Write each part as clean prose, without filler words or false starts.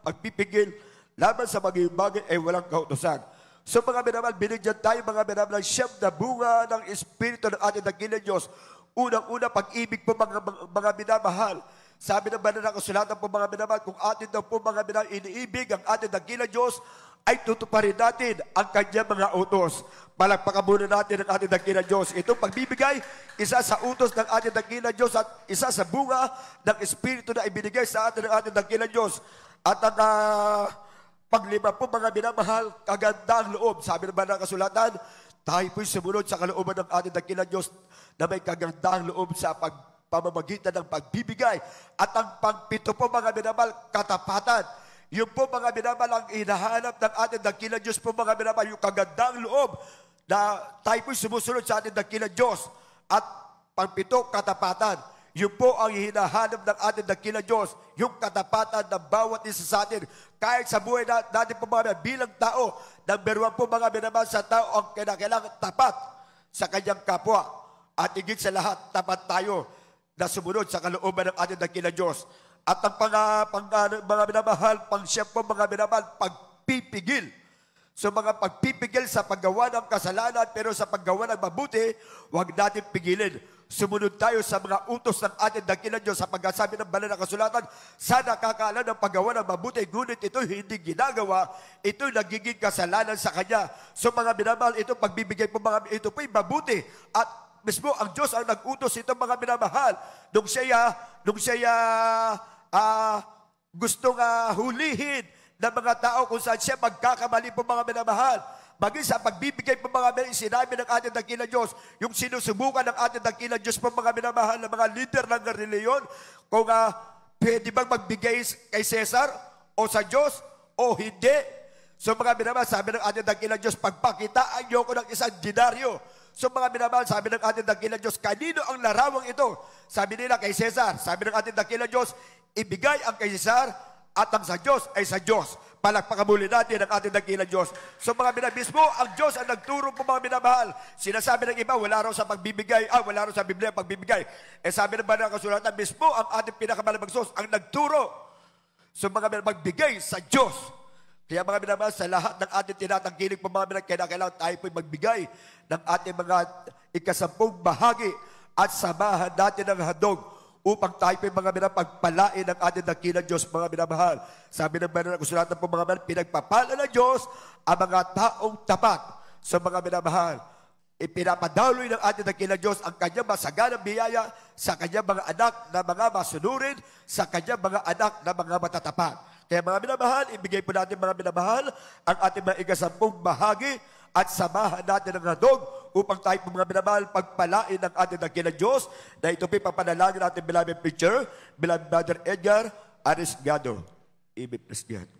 Pagpipigil laban sa mga bagay ay walang kautusan. So mga minamahal, binigyan tayo mga minamahal ng siyam na bunga ng Espiritu ng ating dakilang Diyos. Unang-una, pag-ibig po mga minamahal. Sabi ng banal na kasulatan po mga minamahal, kung atin daw po mga minamahal iniibig ang ating dakilang Diyos, ay tutuparin natin ang kanyang mga utos. Palakpakan muna natin ang ating dakilang Diyos. Itong pagbibigay, isa sa utos ng ating dakilang Diyos at isa sa bunga ng Espiritu na ibinigay sa atin ng ating dakilang Diyos. At ang paglima po mga minamahal, kagandang loob. Sabi naman ng kasulatan, tayo po'y sumunod sa kalooban ng ating dakilang Diyos na may kagandang loob sa pamamagitan ng pagbibigay. At ang pangpito po mga minamahal, katapatan. Yung po mga minamahal, ang hinahanap ng ating dakilang Diyos po mga minamahal, yung kagandang loob na tayo po'y sumusunod sa ating dakilang Diyos. At pangpito, katapatan. Yun po ang hinahanap ng ating dakilang Diyos, yung katapatan ng bawat isa sa atin. Kahit sa buhay natin po mga bilang tao, number one po mga minamahal sa tao ang kailangan tapat sa kanyang kapwa. At higit sa lahat, tapat tayo na sumunod sa kalooban ng ating dakilang Diyos. At ang mga minamahal, pang-siyam po mga minamahal, pagpipigil. So mga pagpipigil sa paggawa ng kasalanan, pero sa paggawa ng mabuti, huwag natin pigilin. Sumunod tayo sa mga utos ng ating dakilang Diyos sa pagkasabi ng banal na kasulatan, sa nakakaalam ng paggawa ng mabuti, ngunit ito hindi ginagawa, ito nagiging kasalanan sa Kanya. So mga minamahal, ito pagbibigay po mga, ito po'y mabuti. At mismo ang Diyos ang nag-utos ito mga minamahal. Nung siya gustong hulihin ng mga tao kung saan siya magkakamali po mga minamahal. Maging sa pagbibigay po mga minamahal, sinabi ng ating dakilang Diyos, yung sinusubukan ng ating dakilang Diyos po mga minamahal ng mga leader ng reliyon, kung pwede bang magbigay kay Cesar o sa Diyos o hindi. So mga minamahal, sabi ng ating dakilang Diyos, pagpakitaan niyo ko ng isang dinaryo. So mga minamahal, sabi ng ating dakilang Diyos, kanino ang larawang ito? Sabi nila kay Cesar. Sabi ng ating dakilang Diyos, ibigay ang kay Cesar at ang sa Diyos ay sa Diyos. Palakpakan muli natin ang ating dakilang Diyos. So mga minamahal, mismo ang Diyos ang nagturo po mga minamahal. Sinasabi ng iba, wala raw sa pagbibigay, wala raw sa Biblia pagbibigay. Sabi ng banal na kasulatan, mismo ang ating pinakamalabang Diyos ang nagturo. So mga minamahal, magbigay sa Diyos. Kaya mga minamahal, sa lahat ng ating tinatangkilik po mga minamahal, kailangan tayo po'y magbigay ng ating mga ikasampung bahagi at samahan natin ng handog upang tayo po'y mga minamahal pagpalain ng ating dakilang Diyos mga minamahal. Sabi ng banal na kasulatan po mga minamahal, pinagpapala ng Diyos ang mga taong tapat. So mga minamahal, ipinapadaloy ng ating dakilang Diyos ang kanyang masaganang biyaya sa kanyang mga anak na mga masunurin, sa kanyang mga anak na mga matatapat. Kaya mga minamahal, ibigay po natin mga minamahal ang ating mga ikasampung bahagi at samahan natin ng handog upang tayo po mga minamahal pagpalain ng ating dakilang Diyos na ito po papanalangin natin beloved preacher, beloved Brother Edgar Arisgado. Amen. Praise God.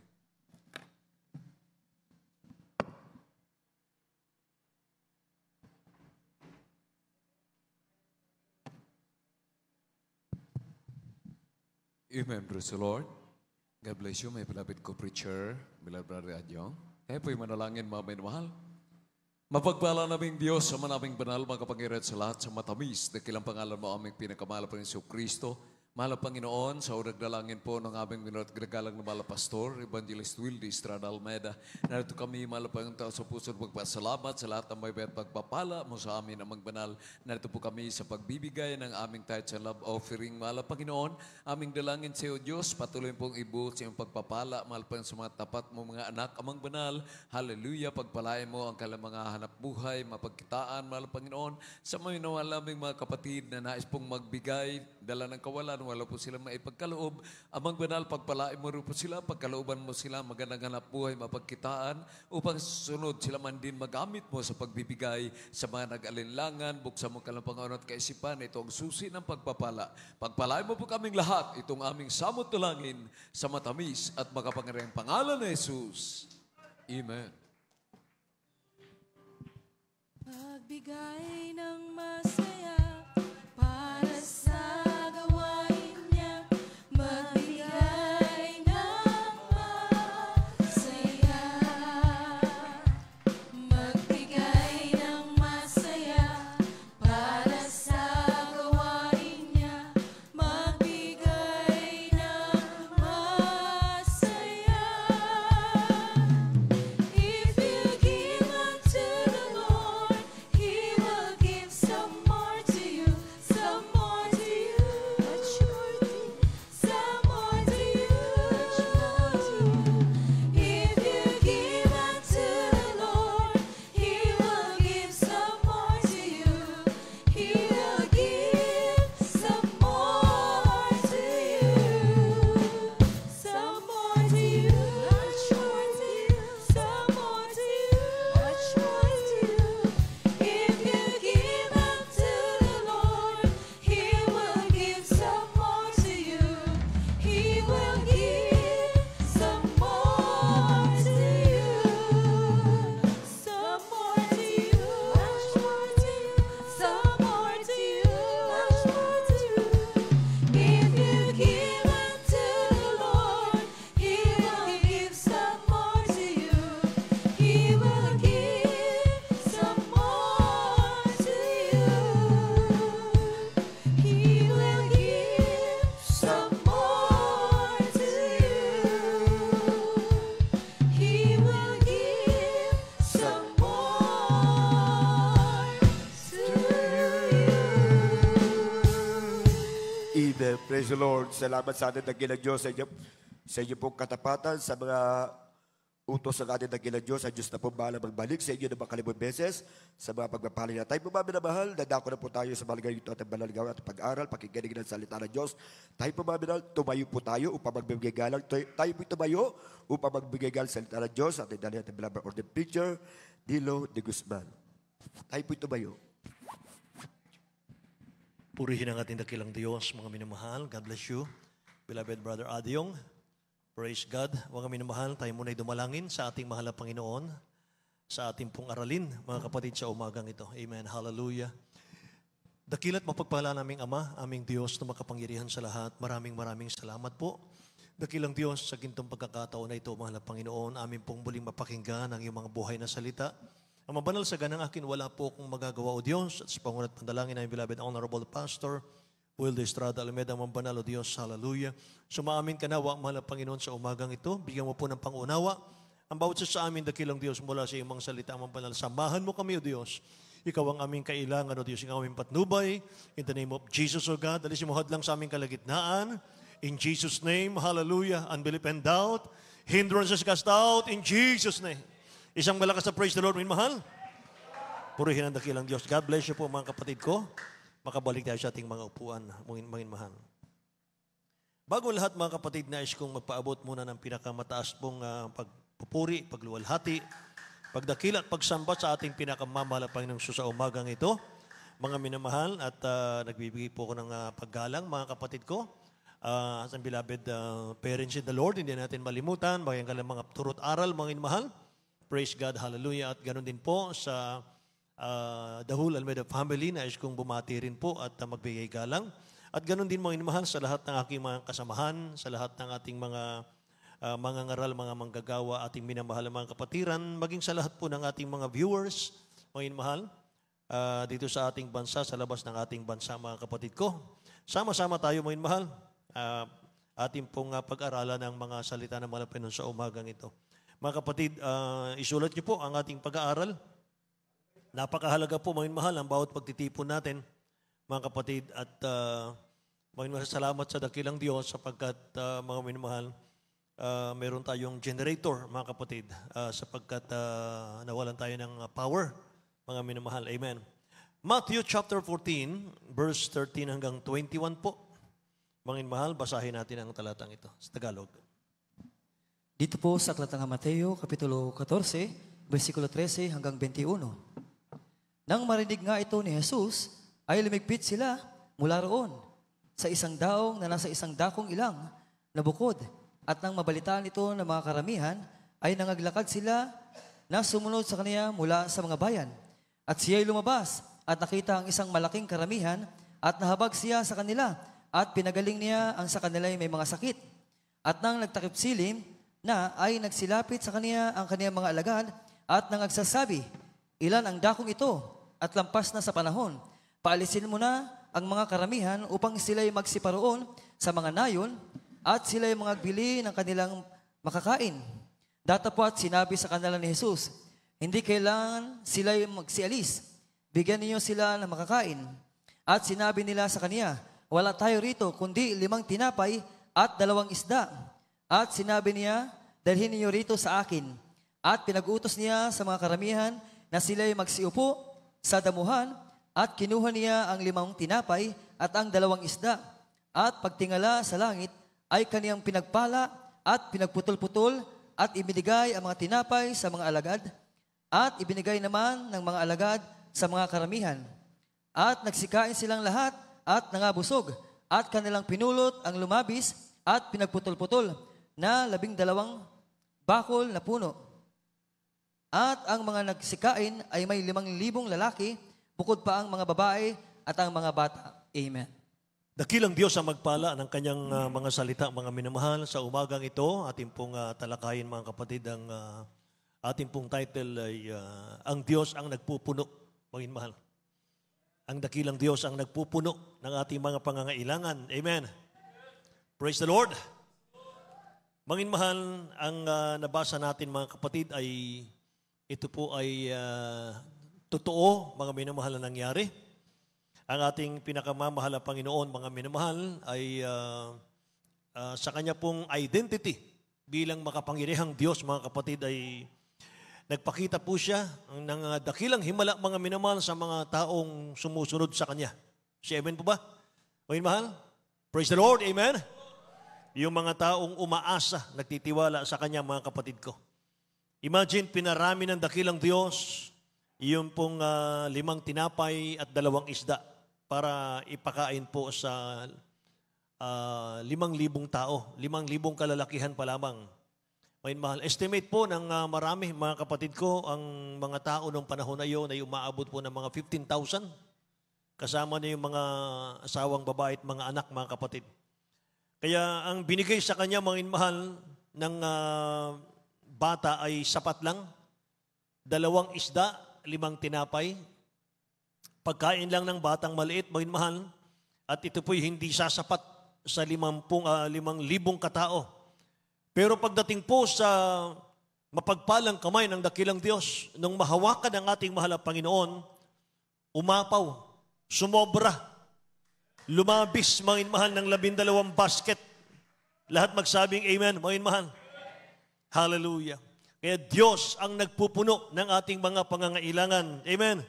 Amen. Praise the Lord. God bless you, my beloved co-preacher, beloved Brother Adjong. Kaya po'y manalangin mga minamahal. Mapagpala naming Diyos sa manaming banal, makapangyarihan sa lahat, sa matamis, dakilang pangalan mo aming pinakamahal pa rin sa Kristo. Mahal na Panginoon, sa unang dalangin po ng aming minagalang na mahal pastor, Evangelist Wildy Estrada Almeida. Narito kami, mahal na Panginoon, sa puso magpasalamat sa lahat ng may bayat pagpapala mo sa amin amang banal. Narito po kami sa pagbibigay ng aming tithes and love offering. Mahal na Panginoon, aming dalangin sa iyo, Diyos, patuloy pong ibuhos sa iyong pagpapala. Mahal pa sa mga tapat mo mga anak amang banal. Hallelujah, pagpalain mo ang kailang mga hanap buhay, mapagkitaan, mahal na Panginoon. Sa mga minawal naming mga kapatid na nais pong magbigay, dala ng kawalan, wala po sila maipagkaloob. Amang banal, pagpalain mo rin po sila, pagkalooban mo sila, magandang hanap buhay, mapagkitaan, upang sunod sila man din magamit mo sa pagbibigay sa mga nag-alinlangan, buksan mo ka ng Panginoon at kaisipan, ito ang susi ng pagpapala. Pagpalain mo po kaming lahat, itong aming samot tulangin sa matamis at makapangyarihang pangalan ni Jesus. Amen. Pagbigay ng masaya para sa gawain niya, Amen. Praise the Lord. Salamat sa ating dakilang Diyos sa inyo pong katapatan, sa mga utos ng ating dakilang Diyos. Ang Diyos na po bahala magbalik sa inyo ng makalibong beses sa mga pagpapalay na tayo po mga minamahal. Dadako na po tayo sa malagay ito at ang malalagaw at pag-aral, pakinggan ng salita ng Diyos. Tayo po mga minamahal, tumayo po tayo upang magbibigay galang. Tayo po tumayo upang magbibigay galang sa salita ng Diyos. At dahil natin beloved ordained preacher, Dilo de Guzman. Tayo po tumayo. Purihin ang ating dakilang Diyos, mga minamahal. God bless you. Beloved Brother Adyong, praise God. Mga minamahal, tayo muna'y dumalangin sa ating mahal na Panginoon, sa ating pong aralin, mga kapatid, sa umagang ito. Amen. Hallelujah. Dakila't mapagpala naming Ama, aming Diyos na makapangyarihan sa lahat. Maraming salamat po. Dakilang Diyos, sa gintong pagkakataon na ito, mahal na Panginoon, amin pong muling mapakinggan ang iyong mga buhay na salita. Ang mabanal sa ganang akin, wala po akong magagawa o Diyos. At sa pangunat pandalangin ng beloved Honorable Pastor Wilde Estrada Alameda, ang mabanal o Diyos. Hallelujah. Sumaamin ka na, mahal na Panginoon, sa umagang ito. Bigyan mo po ng pangunawa. Ang bawat sa amin, dakilang Diyos, mula sa iyong mga salita, ang mabanal. Samahan mo kami, O Diyos. Ikaw ang aming kailangan, O Diyos. Ikaw ang aming patnubay. In the name of Jesus, O God. Alisin mo hadlang sa aming kalagitnaan. In Jesus' name, hallelujah. Unbelief and doubt. Hindrances cast out. In Jesus' name. Isang malakas na praise the Lord, minamahal. Purihin ang dakilang Diyos. God bless you po, mga kapatid ko. Makabalik tayo sa ating mga upuan, minamahal. Bago lahat, mga kapatid, nais kong magpaabot muna ng pinakamataas pong pagpupuri, pagluwalhati, pagdakila at pagsamba sa ating pinakamamahal na Panginoong Diyos sa umagang ito. Mga minamahal, at nagbibigay po ako ng paggalang, mga kapatid ko. As ang beloved parents in the Lord, hindi natin malimutan, bagay ang mga turot aral, mga minamahal. Praise God, hallelujah. At ganoon din po sa The Whole Almeida family, nais kong bumati rin po at magbigay galang. At ganoon din mga inamahal sa lahat ng aking mga kasamahan, sa lahat ng ating mga ngaral, mga manggagawa, ating minamahal na mga kapatiran, maging sa lahat po ng ating mga viewers, mga inamahal, dito sa ating bansa, sa labas ng ating bansa, mga kapatid ko. Sama-sama tayo, mga inamahal, ating pong pag-aralan ng mga salita ng mga Panginoon sa umagang ito. Mga kapatid, isulat niyo po ang ating pag-aaral. Napakahalaga po, mga mahal, ang bawat pagtitipon natin, mga kapatid. At mga salamat sa dakilang Diyos sapagkat, mga minamahal, meron tayong generator, mga kapatid, sapagkat nawalan tayo ng power, mga minamahal. Amen. Matthew chapter 14, verse 13 hanggang 21 po. Mga minamahal, basahin natin ang talatang ito sa Tagalog. Dito po sa Aklat ng Mateo, Kapitulo 14, versikulo 13 hanggang 21. Nang marinig nga ito ni Jesus, ay lumigpit sila mula roon sa isang daong na nasa isang dakong ilang na bukod. At nang mabalitaan ito ng mga karamihan, ay nangaglakad sila na sumunod sa kaniya mula sa mga bayan. At siya'y lumabas at nakita ang isang malaking karamihan at nahabag siya sa kanila at pinagaling niya ang sa kanila'y may mga sakit. At nang nagtakip silim, na ay nagsilapit sa kaniya ang kaniyang mga alagad at nangagsasabi, ilan ang dakong ito at lampas na sa panahon. Paalisin mo na ang mga karamihan upang sila'y magsiparoon sa mga nayon at sila'y magbili ng kanilang makakain. Datapwat sinabi sa kanila ni Jesus, hindi kailangan sila'y magsialis. Bigyan niyo sila ng makakain. At sinabi nila sa kaniya, wala tayo rito kundi 5 tinapay at 2 isda. At sinabi niya, dalhin niyo rito sa akin. At pinag-utos niya sa mga karamihan na sila'y magsiupo sa damuhan at kinuha niya ang 5 tinapay at ang 2 isda. At pagtingala sa langit ay kaniyang pinagpala at pinagputol-putol at ibinigay ang mga tinapay sa mga alagad at ibinigay naman ng mga alagad sa mga karamihan. At nagsikain silang lahat at nangabusog at kanilang pinulot ang lumabis at pinagputol-putol na 12 bakol na puno. At ang mga nagsikain ay may 5,000 lalaki, bukod pa ang mga babae at ang mga bata. Amen. Dakilang Diyos ang magpala ng kanyang mga salita, mga minamahal. Sa umagang ito, ating pong talakayin, mga kapatid, ang ating pong title ay Ang Diyos ang nagpupuno, mga minamahal. Ang dakilang Diyos ang nagpupuno ng ating mga pangangailangan. Amen. Praise the Lord. Mga minamahal, ang nabasa natin, mga kapatid, ay ito po ay totoo, mga minamahal, na nangyari. Ang ating pinakamamahal na Panginoon, mga minamahal, ay sa Kanya pong identity bilang makapangyarihang Diyos, mga kapatid, ay nagpakita po siya ng dakilang himala, mga minamahal, sa mga taong sumusunod sa Kanya. Si Amen po ba? Mga minamahal? Praise the Lord, Amen? Yung mga taong umaasa, nagtitiwala sa Kanya, mga kapatid ko. Imagine, pinarami ng dakilang Diyos yung pong 5 tinapay at 2 isda para ipakain po sa 5,000 tao, 5,000 kalalakihan pa lamang. May mahal. Estimate po ng marami, mga kapatid ko, ang mga tao noong panahon na yun ay umaabot po ng mga 15,000. Kasama na yung mga asawang babae at mga anak, mga kapatid. Kaya ang binigay sa kanya, mga mahal, ng bata ay sapat lang. 2 isda, 5 tinapay. Pagkain lang ng batang maliit, mga mahal, at ito po'y hindi sasapat sa 5,000 katao. Pero pagdating po sa mapagpalang kamay ng dakilang Diyos, nung mahawakan ang ating mahal na Panginoon, umapaw, sumobra, lumabis, mga mahal, ng 12 basket. Lahat magsabing Amen, mga mahal. Hallelujah. Kaya Diyos ang nagpupuno ng ating mga pangangailangan. Amen.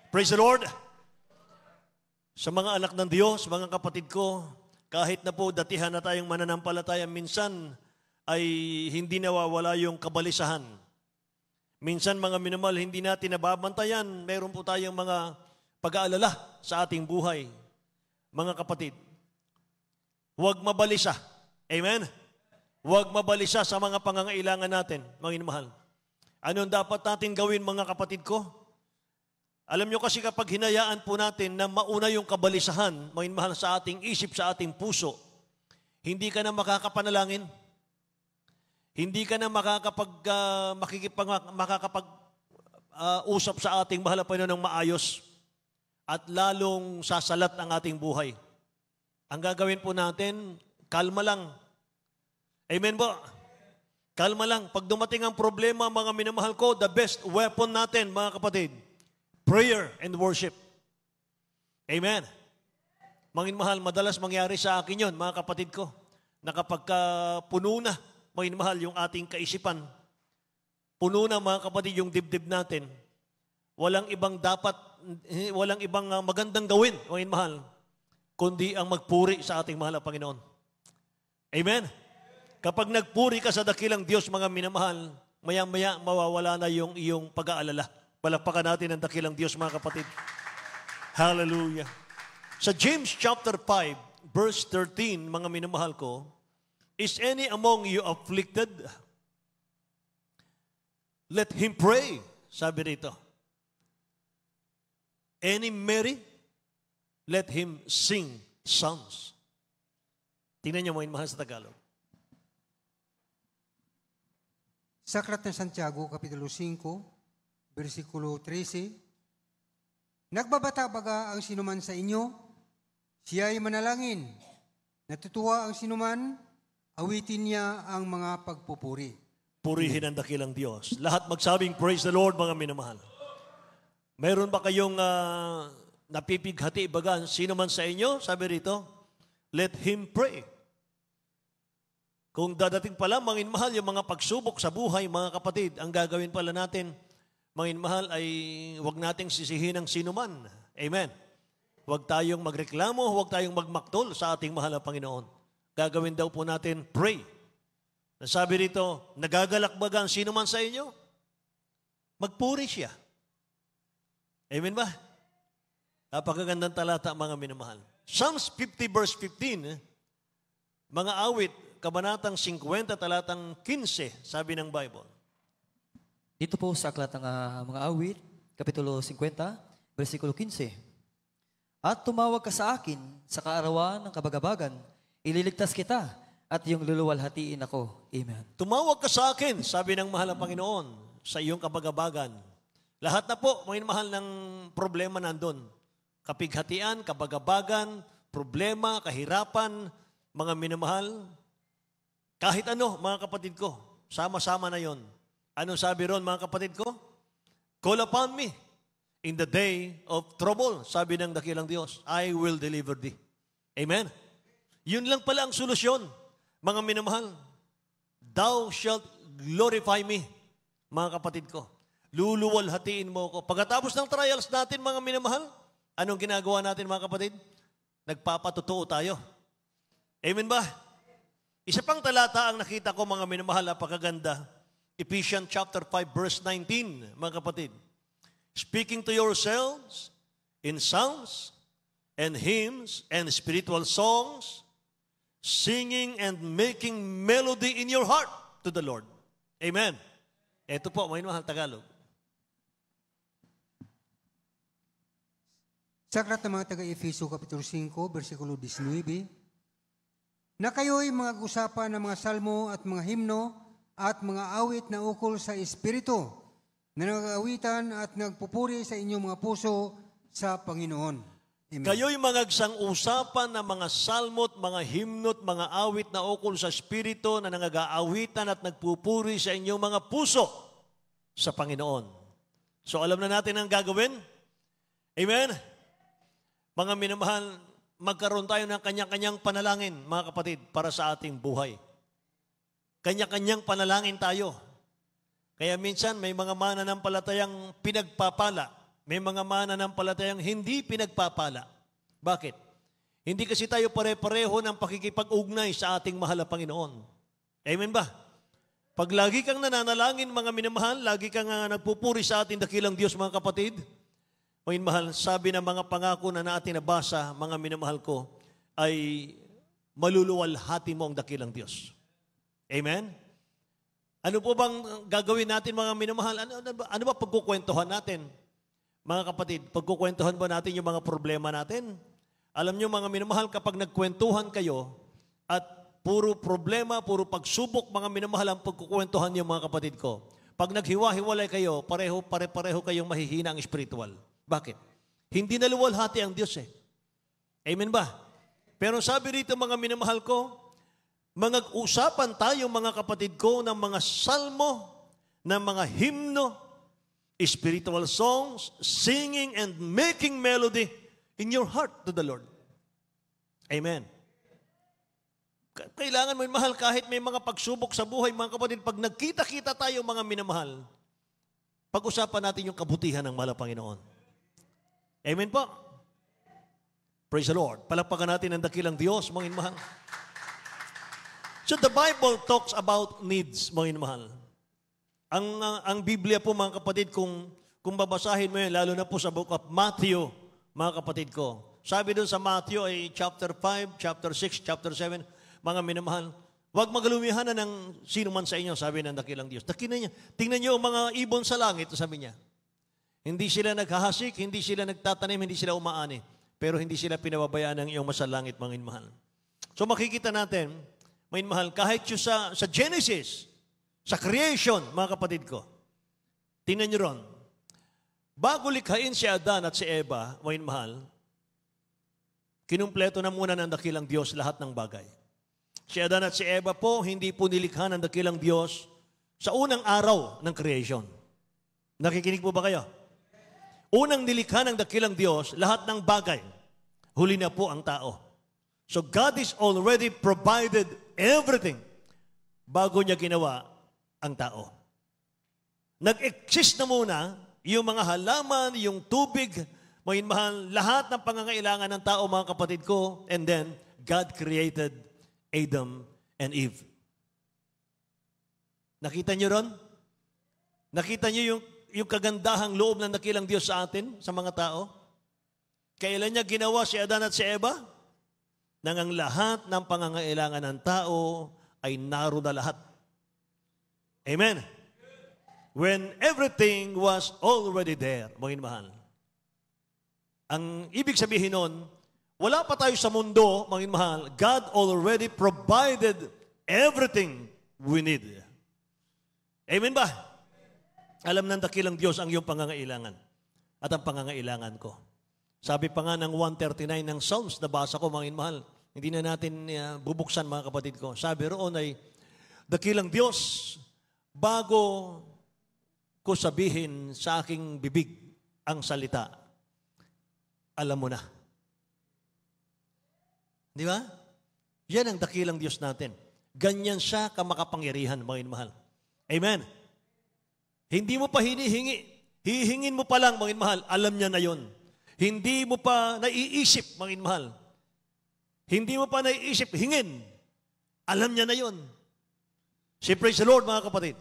Praise the Lord. Sa mga anak ng Diyos, mga kapatid ko, kahit na po datihan na tayong mananampalataya, minsan ay hindi nawawala yung kabalisahan. Minsan, mga minamahal, hindi natin nababantayan. Meron po tayong mga pag-aalala sa ating buhay. Mga kapatid, huwag mabalisa. Amen? Huwag mabalisa sa mga pangangailangan natin, mga minamahal. Anong dapat natin gawin, mga kapatid ko? Alam nyo kasi kapag hinayaan po natin na mauna yung kabalisahan, mga minamahal, sa ating isip, sa ating puso, hindi ka na makakapanalangin. Hindi ka na makakapag-usap sa ating mahal na Panginoon ng maayos at lalong sasalat ang ating buhay. Ang gagawin po natin, kalma lang. Amen po? Kalma lang. Pag dumating ang problema, mga minamahal ko, the best weapon natin, mga kapatid, prayer and worship. Amen. Mga minamahal, madalas mangyari sa akin yun, mga kapatid ko, na kapag puno na, mga minamahal, yung ating kaisipan, puno na, mga kapatid, yung dibdib natin, walang ibang magandang gawin, mga minamahal, kundi ang magpuri sa ating mahal na Panginoon. Amen. Kapag nagpuri ka sa dakilang Diyos, mga minamahal, maya-maya mawawala na yung iyong pag-aalala. Palakpakan natin ang dakilang Diyos, mga kapatid. Hallelujah. Sa James chapter 5, verse 13, mga minamahal ko, is any among you afflicted? Let him pray. Sabi rito. Any merry? Let him sing psalms. Tingnan niyo, mga minamahal, sa Tagalog. Sa Aklat ng Santiago, Kapitulo 5, versikulo 13, nagbabata baga ang sinuman sa inyo, siya ay manalangin. Natutuwa ang sinuman, awitin niya ang mga pagpupuri. Purihin ang dakilang Diyos. Lahat magsabing, praise the Lord, mga minamahal. Mayroon ba kayong napipighati baga sino man sa inyo? Sabi rito, let him pray. Kung dadating pala, mga minamahal, yung mga pagsubok sa buhay, mga kapatid, ang gagawin pala natin, mga minamahal, ay huwag nating sisihin ang sinuman. Amen. Huwag tayong magreklamo, huwag tayong magmaktol sa ating mahal na Panginoon. Gagawin daw po natin, pray. Nasabi rito, nagagalakbaga ang sinuman sa inyo? Magpuri siya. Amen ba? Napakagandang talata, mga minamahal. Psalms 50 verse 15, mga awit, Kabanatang 50, talatang 15, sabi ng Bible. Dito po sa aklat ng mga awit, Kapitulo 50, versikulo 15. At tumawag ka sa akin sa kaarawan ng kabagabagan, ililigtas kita at iyong luluwalhatiin ako. Amen. Tumawag ka sa akin, sabi ng mahal na Panginoon, sa iyong kabagabagan. Lahat na po, mga mahal ng problema nandun. Kapighatian, kabagabagan, problema, kahirapan, mga minamahal. Kahit ano, mga kapatid ko, sama-sama na yon. Anong sabi ron, mga kapatid ko? Call upon me, In the day of trouble, sabi ng dakilang Diyos, I will deliver thee. Amen? Yun lang pala ang solusyon, mga minamahal. Thou shalt glorify me, mga kapatid ko. Luluwalhatiin mo ko. Pagkatapos ng trials natin, mga minamahal, anong ginagawa natin, mga kapatid? Nagpapatotoo tayo. Amen ba? Isa pang talata ang nakita ko, mga minamahal, napakaganda. Ephesians chapter 5, verse 19, mga kapatid. Speaking to yourselves in psalms and hymns and spiritual songs, singing and making melody in your heart to the Lord. Amen. Ito po, mga minamahal, Tagalog. Sa aklat ng mga taga-Efeso, Kapitulo 5, versikulo 19, na kayo'y mga usapan ng mga salmo at mga himno at mga awit na ukol sa Espiritu, na nag-aawitan at nagpupuri sa inyong mga puso sa Panginoon. Amen. Kayo'y magagsang usapan ng mga salmo at mga himno at mga awit na ukol sa Espiritu na nag-aawitan at nagpupuri sa inyong mga puso sa Panginoon. So alam na natin ang gagawin? Amen? Mga minamahal, magkaroon tayo ng kanya-kanyang panalangin, mga kapatid, para sa ating buhay. Kanya-kanyang panalangin tayo. Kaya minsan may mga mananampalatayang pinagpapala, may mga mananampalatayang hindi pinagpapala. Bakit? Hindi kasi tayo pare-pareho ng pakikipag-ugnay sa ating mahal na Panginoon. Amen ba? Pag lagi kang nananalangin, mga minamahal, lagi kang nagpupuri sa ating dakilang Diyos, mga kapatid, mga minamahal, sabi ng mga pangako na natin nabasa, mga minamahal ko, ay maluluwalhati mo ang dakilang Diyos. Amen? Ano po bang gagawin natin, mga minamahal? Ano ba pagkukwentuhan natin? Mga kapatid, pagkukwentuhan ba natin yung mga problema natin? Alam nyo, mga minamahal, kapag nagkwentuhan kayo at puro problema, puro pagsubok, mga minamahal, ang pagkukwentuhan niyo, mga kapatid ko. Pag naghiwa-hiwalay kayo, pare-pareho kayong mahihina ang spiritual. Bakit? Hindi naluwalhati ang Diyos eh. Amen ba? Pero sabi rito, mga minamahal ko, mag-usapan tayo, mga kapatid ko, ng mga salmo, ng mga himno, spiritual songs, singing and making melody in your heart to the Lord. Amen. Kailangan mo, mahal, kahit may mga pagsubok sa buhay, mga kapatid, pag nagkita-kita tayo, mga minamahal, pag-usapan natin yung kabutihan ng mahal na Panginoon. Amen po. Praise the Lord. Palakpakan natin ang dakilang Diyos, mga inmahal. So the Bible talks about needs, mga inmahal. Ang Biblia po, mga kapatid, kung babasahin mo yun, lalo na po sa book of Matthew, mga kapatid ko. Sabi doon sa Matthew ay chapter 5, chapter 6, chapter 7, mga minamahal, huwag magalumihan na ng sino man sa inyo, sabi ng dakilang Diyos. Tingnan niyo ang mga ibon sa langit, sabi niya. Hindi sila naghahasik, hindi sila nagtatanim, hindi sila umaani. Pero hindi sila pinababayaan ng iyong masalangit, mga inmahal. So makikita natin, mga inmahal, kahit yung sa Genesis, sa creation, mga kapatid ko, tingnan niyo ron, bago likhain si Adan at si Eva, mga inmahal, kinumpleto na muna ng dakilang Diyos lahat ng bagay. Si Adan at si Eva po, hindi po nilikha ng dakilang Diyos sa unang araw ng creation. Nakikinig po ba kayo? Unang nilikha ng dakilang Diyos, lahat ng bagay, huli na po ang tao. So God is already provided everything bago niya ginawa ang tao. Nag-exist na muna yung mga halaman, yung tubig, mga mahal, lahat ng pangangailangan ng tao, mga kapatid ko, and then God created Adam and Eve. Nakita niyo ron? Nakita niyo yung kagandahang loob ng dakilang Diyos sa atin, sa mga tao? Kailan niya ginawa si Adan at si Eva? Nang ang lahat ng pangangailangan ng tao ay naroon na lahat. Amen? When everything was already there, mga mahal. Ang ibig sabihin nun, wala pa tayo sa mundo, mga mahal, God already provided everything we need. Amen ba? Alam ng dakilang Diyos ang iyong pangangailangan at ang pangangailangan ko. Sabi pa nga ng 139 ng Psalms, nabasa ko, mga mahal, hindi na natin bubuksan, mga kapatid ko. Sabi roon ay, dakilang Diyos, bago ko sabihin sa aking bibig ang salita, alam mo na. Di ba? Yan ang dakilang Diyos natin. Ganyan siya kamakapangyarihan, mga inmahal. Amen. Hindi mo pa hinihingi. Hihingin mo pa lang, mga inmahal. Alam niya na yon. Hindi mo pa naiisip, mga inmahal. Hindi mo pa naiisip, hingin. Alam niya na yon. Si praise the Lord, mga kapatid.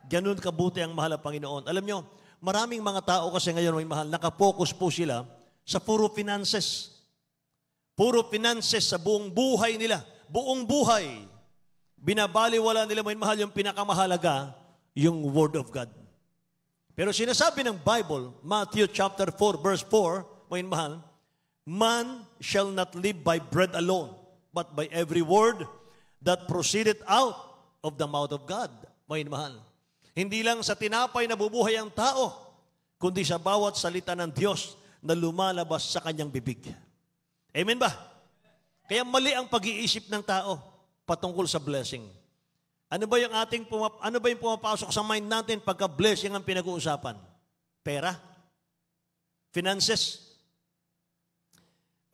Ganun kabuti ang mahal na Panginoon. Alam niyo, maraming mga tao kasi ngayon, mga mahal, nakapokus po sila sa puro finances. Puro finances sa buong buhay nila. Buong buhay. Binabaliwala nila, mga mahal, yung pinakamahalaga, yung Word of God. Pero sinasabi ng Bible, Matthew chapter 4, verse 4, mga mahal, man shall not live by bread alone, but by every word that proceeded out of the mouth of God, mga mahal. Hindi lang sa tinapay na bubuhay ang tao, kundi sa bawat salita ng Diyos na lumalabas sa kanyang bibig. Amen ba? Kaya mali ang pag-iisip ng tao patungkol sa blessing. Ano ba yung pumapasok sa mind natin pagka blessing ang pinag-uusapan? Pera? Finances?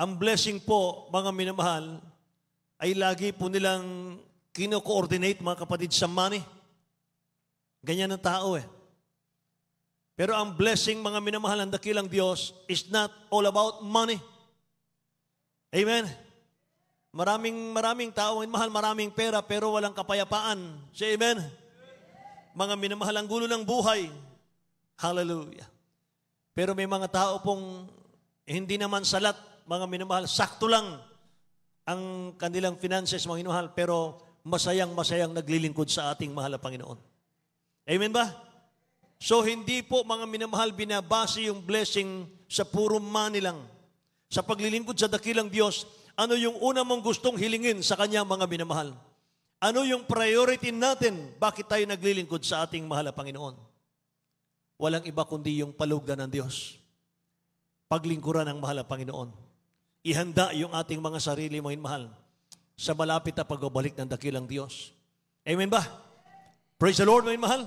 Ang blessing po, mga minamahal, ay lagi po nilang kino-coordinate, mga kapatid, sa money. Ganyan ang tao eh. Pero ang blessing, mga minamahal, ang dakilang Diyos is not all about money. Amen? Maraming tao, mahal, maraming pera, pero walang kapayapaan. Say amen? Mga minamahal, ang gulo ng buhay. Hallelujah. Pero may mga tao pong hindi naman salat, mga minamahal, sakto lang ang kanilang finances, mga minamahal, pero masayang naglilingkod sa ating mahal na Panginoon. Amen ba? So, hindi po, mga minamahal, binabase yung blessing sa puro money lang. Sa paglilingkod sa dakilang Diyos, ano yung una mong gustong hilingin sa Kanya, mga minamahal? Ano yung priority natin? Bakit tayo naglilingkod sa ating mahal na Panginoon? Walang iba kundi yung palugdan ng Diyos. Paglingkuran ng mahal na Panginoon. Ihanda yung ating mga sarili, mga mahal, sa malapit na pagbabalik ng dakilang Diyos. Amen ba? Praise the Lord, mga mahal.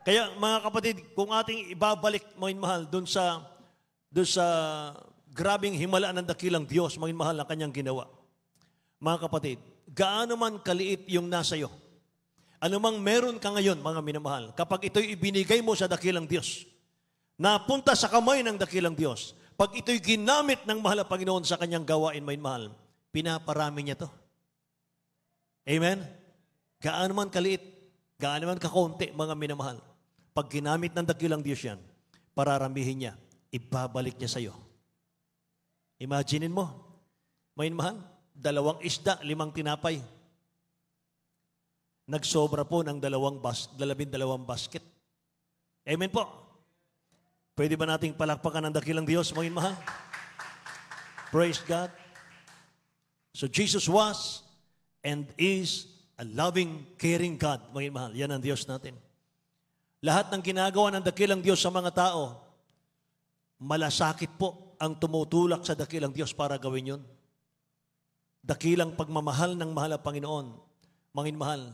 Kaya mga kapatid, kung ating ibabalik, mga mahal, doon sa grabing himala ng dakilang Diyos, mga mahal, ang kanyang ginawa. Mga kapatid, gaano man kaliit yung nasa iyo, ano mang meron ka ngayon, mga minamahal, kapag ito'y ibinigay mo sa dakilang Diyos, napunta sa kamay ng dakilang Diyos, pag ito'y ginamit ng mahal na Panginoon sa kanyang gawain, mga mahal, pinaparami niya to. Amen? Gaano man kaliit, gaano man kakonti, mga minamahal, pag ginamit ng dakilang Diyos yan, pararamihin niya, ibabalik niya sa iyo. Imaginin mo, mga mahal, 2 isda, 5 tinapay. Nagsobra po ng 12 basket. Amen po. Pwede ba nating palakpakan ng dakilang Diyos, mga mahal? Praise God. So Jesus was and is a loving, caring God, mga mahal. Yan ang Diyos natin. Lahat ng ginagawa ng dakilang Diyos sa mga tao, malasakit po ang tumutulak sa dakilang Diyos para gawin yun. Dakilang pagmamahal ng mahal na Panginoon, mga mahal,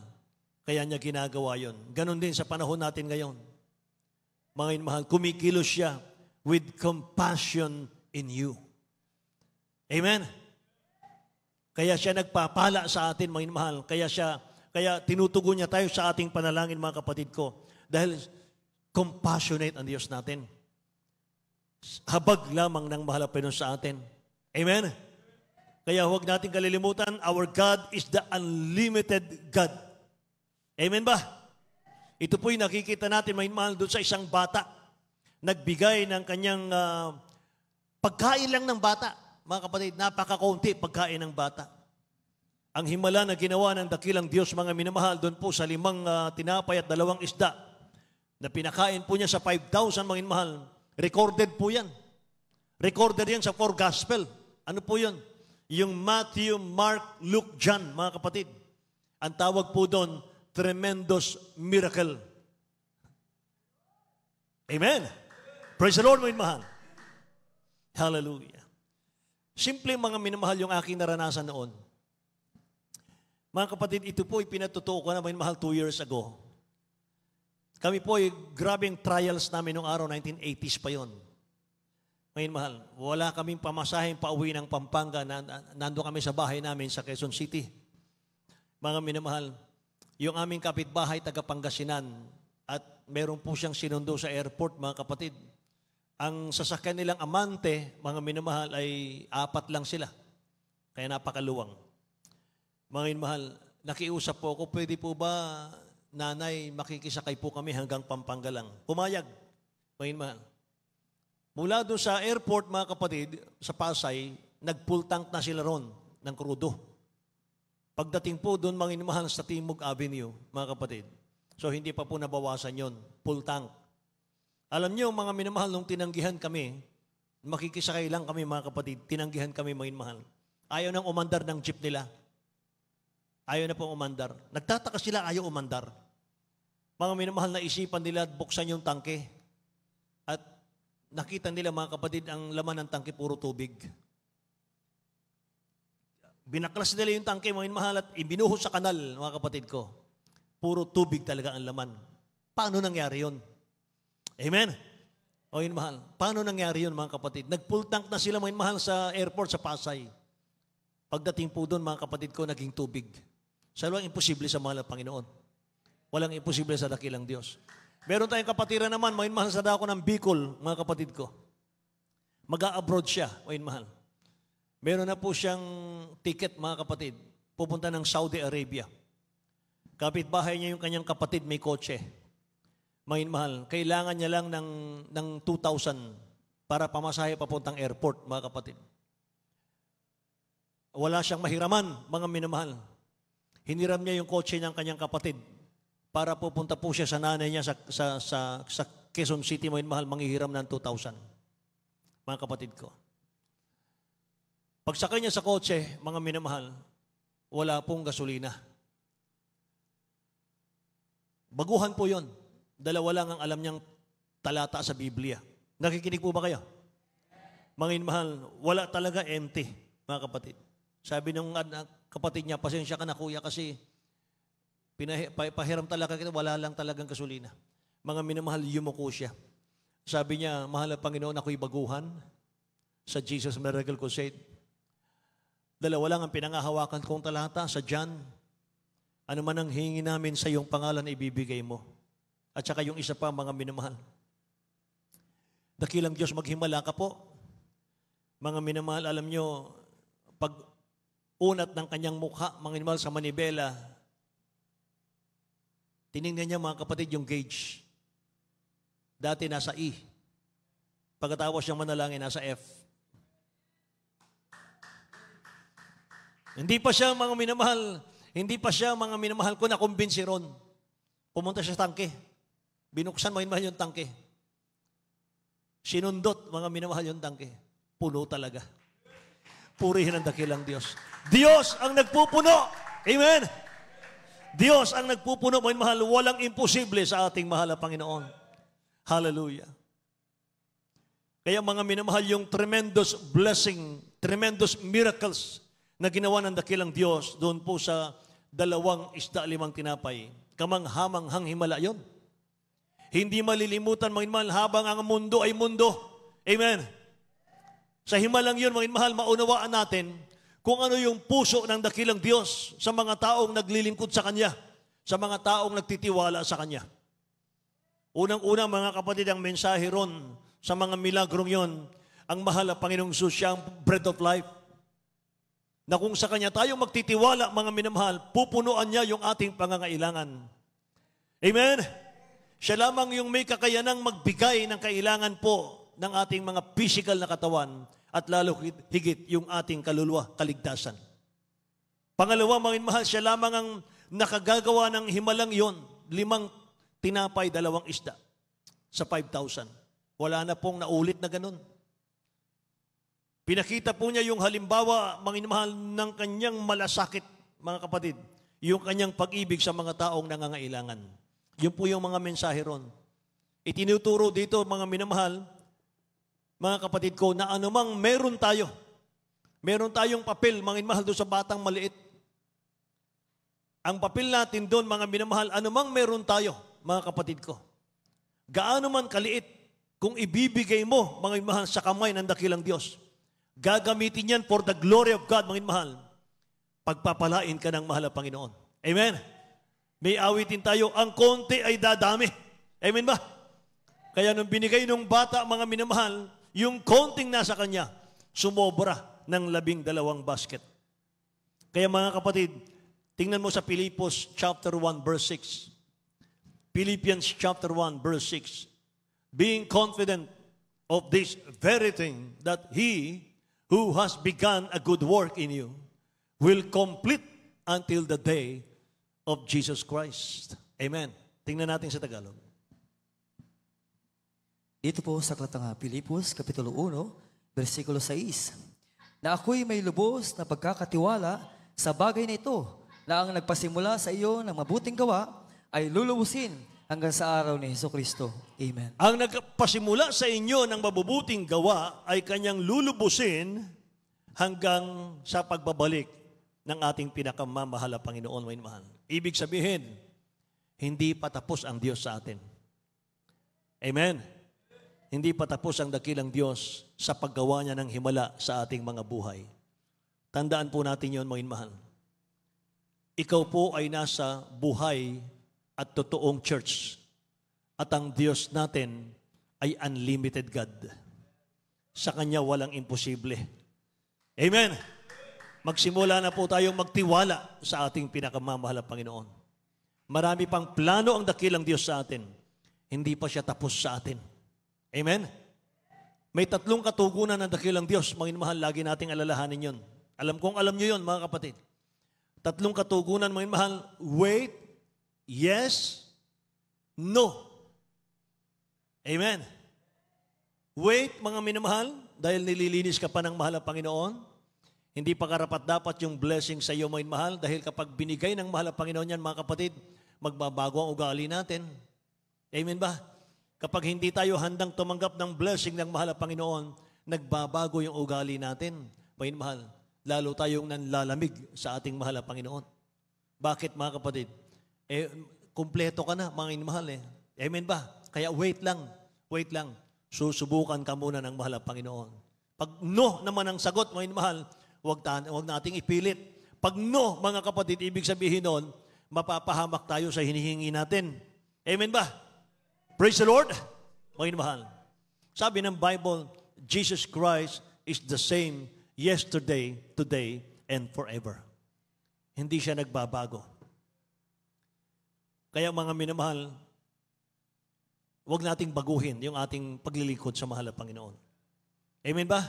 kaya niya ginagawa yun. Ganon din sa panahon natin ngayon. Mga mahal, kumikilos siya with compassion in you. Amen? Kaya siya nagpapala sa atin, mga mahal. Kaya tinutugon niya tayo sa ating panalangin, mga kapatid ko. Dahil compassionate ang Diyos natin. Habag lamang ng mahal na Panginoon sa atin. Amen? Kaya huwag natin kalilimutan, our God is the unlimited God. Amen ba? Ito po'y nakikita natin, may mahal, doon sa isang bata. Nagbigay ng kanyang pagkain lang ng bata. Mga kapatid, napakakunti pagkain ng bata. Ang himala na ginawa ng dakilang Diyos, mga minamahal, doon po sa 5 tinapay at 2 isda, na pinakain po niya sa 5,000, mga minamahal, recorded po yan. Recorded yan sa 4 Gospel. Ano po yun? Yung Matthew, Mark, Luke, John, mga kapatid. Ang tawag po doon, tremendous miracle. Amen. Praise the Lord, mga minamahal. Hallelujah. Simple, mga minamahal, yung aking naranasan noon. Mga kapatid, ito po ipinatutuo ko na, mga minamahal, 2 years ago. Kami po ay grabing trials namin noong araw, 1980s pa yon. Ngayon mahal, wala kaming pamasaheng pauwi ng Pampanga. Nando kami sa bahay namin sa Quezon City. Mga minamahal, yung aming kapitbahay, taga Pangasinan, at meron po siyang sinundo sa airport, mga kapatid. Ang sasakyan nilang Amante, mga minamahal, ay 4 lang sila. Kaya napakaluwang. Mga minamahal, nakiusap po ako, pwede po ba, nanay, makikisakay po kami hanggang Pampanga lang. Pumayag. Mga minamahal. Mula doon sa airport, mga kapatid, sa Pasay, nag-full tank na sila ron ng krudo. Pagdating po doon, mga minamahal, sa Timog Avenue, mga kapatid. So, hindi pa po nabawasan yon, full tank. Alam niyo, mga minamahal, nung tinanggihan kami, makikisakay lang kami, mga kapatid, tinanggihan kami, mga minamahal. Ayaw nang umandar ng jeep nila. Ayaw na pong umandar. Nagtataka sila, ayaw umandar. Mga minamahal, na isipan nila, buksan yung tangke. At nakita nila, mga kapatid, ang laman ng tangke, puro tubig. Binaklas nila yung tangke, mga minamahal, at ibinuhos sa kanal, mga kapatid ko. Puro tubig talaga ang laman. Paano nangyari yun? Amen? O yun, mahal. Paano nangyari yun, mga kapatid? Nag-full tank na sila, mga mahal, sa airport sa Pasay. Pagdating po doon, mga kapatid ko, naging tubig. Sa walang imposible sa mahal ng Panginoon. Walang imposible sa dakilang Diyos. Meron tayong kapatiran naman, mga mahal, sa dako ng Bicol, mga kapatid ko. Mag-a-abroad siya, mga mahal. Meron na po siyang ticket, mga kapatid, pupunta ng Saudi Arabia. Kapitbahay niya yung kanyang kapatid, may kotse. Mga mahal, kailangan niya lang ng 2,000 para pamasahe papuntang airport, mga kapatid. Wala siyang mahiraman, mga minamahal. Hiniram niya yung kotse ng kanyang kapatid para pupunta po siya sa nanay niya sa Quezon City, mga minamahal, manghihiram ng 2,000. Mga kapatid ko. Pagsakay niya sa kotse, mga minamahal, wala pong gasolina. Baguhan po yon. Dalawa lang ang alam niyang talata sa Biblia. Nakikinig po ba kayo? Mga minamahal, wala talaga, empty, mga kapatid. Sabi ng kapatid niya, pasensya ka na kuya kasi pahiram talaga kita, wala lang talagang gasolina. Mga minamahal, yumuko siya. Sabi niya, mahal na Panginoon, ako'y baguhan sa Jesus Miracle Crusade. Dalawa lang ang pinangahawakan kong talata sa John. Ano man ang hingi namin sa iyong pangalan, ibibigay mo. At saka yung isa pa, mga minamahal. Dakilang Diyos, maghimala ka po. Mga minamahal, alam nyo, pag unat ng kanyang mukha, mga minamahal, sa manibela, tinignan niya, mga kapatid, yung gauge. Dati nasa E. Pagkatapos siyang manalangin, nasa F. Hindi pa siya, mga minamahal ko na kumbinsi ron. Pumunta siya sa tangke. Binuksan, mga minamahal, yung tangke. Sinundot, mga minamahal, yung tangke. Puno talaga. Purihin ang dakilang Diyos. Diyos ang nagpupuno. Amen? Diyos ang nagpupuno, mga minamahal. Walang imposible sa ating mahal na Panginoon. Hallelujah. Kaya mga minamahal, yung tremendous blessing, tremendous miracles na ginawa ng dakilang Diyos doon po sa 2 isda 5 tinapay. Kamanghamanghang himala yon. Hindi malilimutan, mga minamahal, habang ang mundo ay mundo. Amen. Sa himalang yun, mga minamahal, maunawaan natin kung ano yung puso ng dakilang Diyos sa mga taong naglilingkod sa Kanya, sa mga taong nagtitiwala sa Kanya. Unang-unang, mga kapatid, ang mensahe ron sa mga milagrong yon, ang mahal na Panginoong Jesus, siya ang bread of life. Na kung sa Kanya tayo magtitiwala, mga minamahal, pupunuan niya yung ating pangangailangan. Amen? Siya lamang yung may kakayanang magbigay ng kailangan po ng ating mga physical na katawan at lalo higit yung ating kaluluwa, kaligtasan. Pangalawa, mga minamahal, siya lamang ang nakagagawa ng himalang yon, 5 tinapay, 2 isda sa 5,000. Wala na pong naulit na ganun. Pinakita po niya yung halimbawa, mga minamahal, ng kanyang malasakit, mga kapatid, yung kanyang pag-ibig sa mga taong nangangailangan. Yun po yung mga mensahe ron. Itinuturo dito, mga minamahal, mga kapatid ko, na anumang meron tayong papel, mga minamahal, doon sa batang maliit. Ang papel natin doon, mga minamahal, anumang meron tayo, mga kapatid ko, gaano man kaliit, kung ibibigay mo, mga mahal, sa kamay ng dakilang Diyos, gagamitin yan for the glory of God, mga mahal. Pagpapalain ka ng mahal na Panginoon. Amen? May awitin tayo, ang konti ay dadami. Amen ba? Kaya nung binigay nung bata, mga minamahal, yung konting nasa kanya, sumobra ng 12 basket. Kaya mga kapatid, tingnan mo sa Pilipos chapter 1 verse 6. Philippians chapter 1 verse 6. Being confident of this very thing, that he who has begun a good work in you will complete until the day of Jesus Christ. Amen. Tingnan natin sa Tagalog. Dito po sa Aklatang Pilipos, Kapitulo 1, versikulo 6, na ako'y may lubos na pagkakatiwala sa bagay na ito, na ang nagpasimula sa iyo ng mabuting gawa ay lulubusin hanggang sa araw ni Jesucristo. Amen. Ang nagpasimula sa inyo ng mabubuting gawa ay kanyang lulubusin hanggang sa pagbabalik ng ating pinakamamahal na Panginoon, may mahal. Ibig sabihin, hindi pa tapos ang Diyos sa atin. Amen. Hindi pa tapos ang dakilang Diyos sa paggawa niya ng himala sa ating mga buhay. Tandaan po natin yun, mga mahal. Ikaw po ay nasa buhay at totoong church. At ang Diyos natin ay unlimited God. Sa Kanya walang imposible. Amen. Magsimula na po tayong magtiwala sa ating pinakamamahal na Panginoon. Marami pang plano ang dakilang Diyos sa atin. Hindi pa siya tapos sa atin. Amen? May 3 katugunan ng dakilang Diyos. Mga mahal, lagi nating alalahanin yun. Alam kong alam nyo yun, mga kapatid. 3 katugunan, mga mahal. Wait, yes, no. Amen. Wait, mga minamahal, dahil nililinis ka pa ng mahal na Panginoon. Hindi pa karapat-dapat yung blessing sa iyo, mga mahal, dahil kapag binigay ng mahal na Panginoon yan, mga kapatid, magbabago ang ugali natin. Amen ba? Kapag hindi tayo handang tumanggap ng blessing ng mahal na Panginoon, nagbabago yung ugali natin, mga mahal. Lalo tayong nanlalamig sa ating mahal na Panginoon. Bakit, mga kapatid? Kumpleto ka na, mga mahal eh. Amen ba? Kaya wait lang. Susubukan ka muna ng mahal na Panginoon. Pag no naman ang sagot, mga mahal, huwag nating ipilit. Pag no, mga kapatid, ibig sabihin nun, mapapahamak tayo sa hinihingi natin. Amen ba? Praise the Lord. Mga mahal. Sabi ng Bible, Jesus Christ is the same yesterday, today, and forever. Hindi siya nagbabago. Kaya mga minamahal, huwag nating baguhin yung ating paglilingkod sa mahal na Panginoon. Amen ba?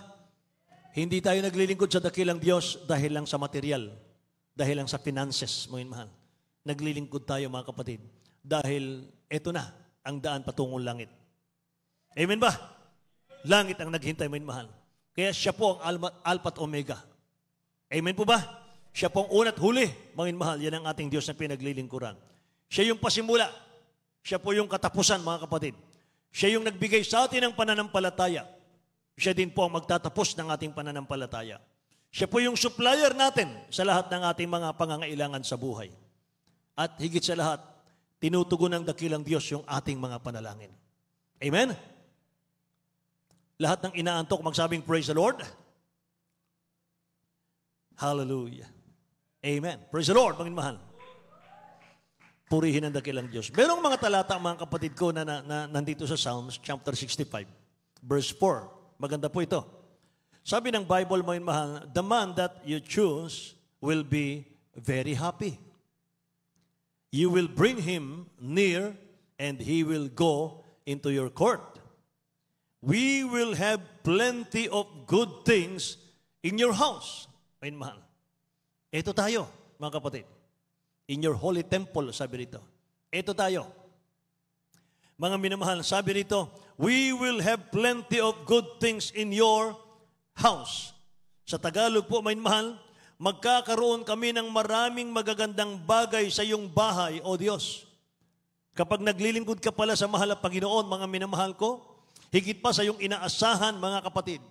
Hindi tayo naglilingkod sa dakilang Diyos dahil lang sa material, dahil lang sa finances, mga mahal. Naglilingkod tayo, mga kapatid, dahil eto na ang daan patungong langit. Amen ba? Langit ang naghintay, mga mahal. Kaya siya po ang Alpha at Omega. Amen po ba? Siya po ang una't huli, mga mahal. Yan ang ating Diyos na pinaglilingkuran. Siya yung pasimula. Siya po yung katapusan, mga kapatid. Siya yung nagbigay sa atin ng pananampalataya. Siya din po ang magtatapos ng ating pananampalataya. Siya po yung supplier natin sa lahat ng ating mga pangangailangan sa buhay. At higit sa lahat, tinutugon ng dakilang Diyos yung ating mga panalangin. Amen? Lahat ng inaantok, magsabing praise the Lord. Hallelujah. Amen. Praise the Lord, mga mahal. Purihin ang dakilang Diyos. Merong mga talata, mga kapatid ko, na nandito sa Psalms, chapter 65, verse 4. Maganda po ito. Sabi ng Bible, mga mahal, the man that you choose will be very happy. You will bring him near and he will go into your court. We will have plenty of good things in your house. Mga mahal. Ito tayo, mga kapatid. In your holy temple, sabi rito. Ito tayo. Mga minamahal, sabi rito, we will have plenty of good things in your house. Sa Tagalog po, mga minamahal, magkakaroon kami ng maraming magagandang bagay sa iyong bahay, O Diyos. Kapag naglilingkod ka pala sa mahal na Panginoon, mga minamahal ko, higit pa sa iyong inaasahan, mga kapatid,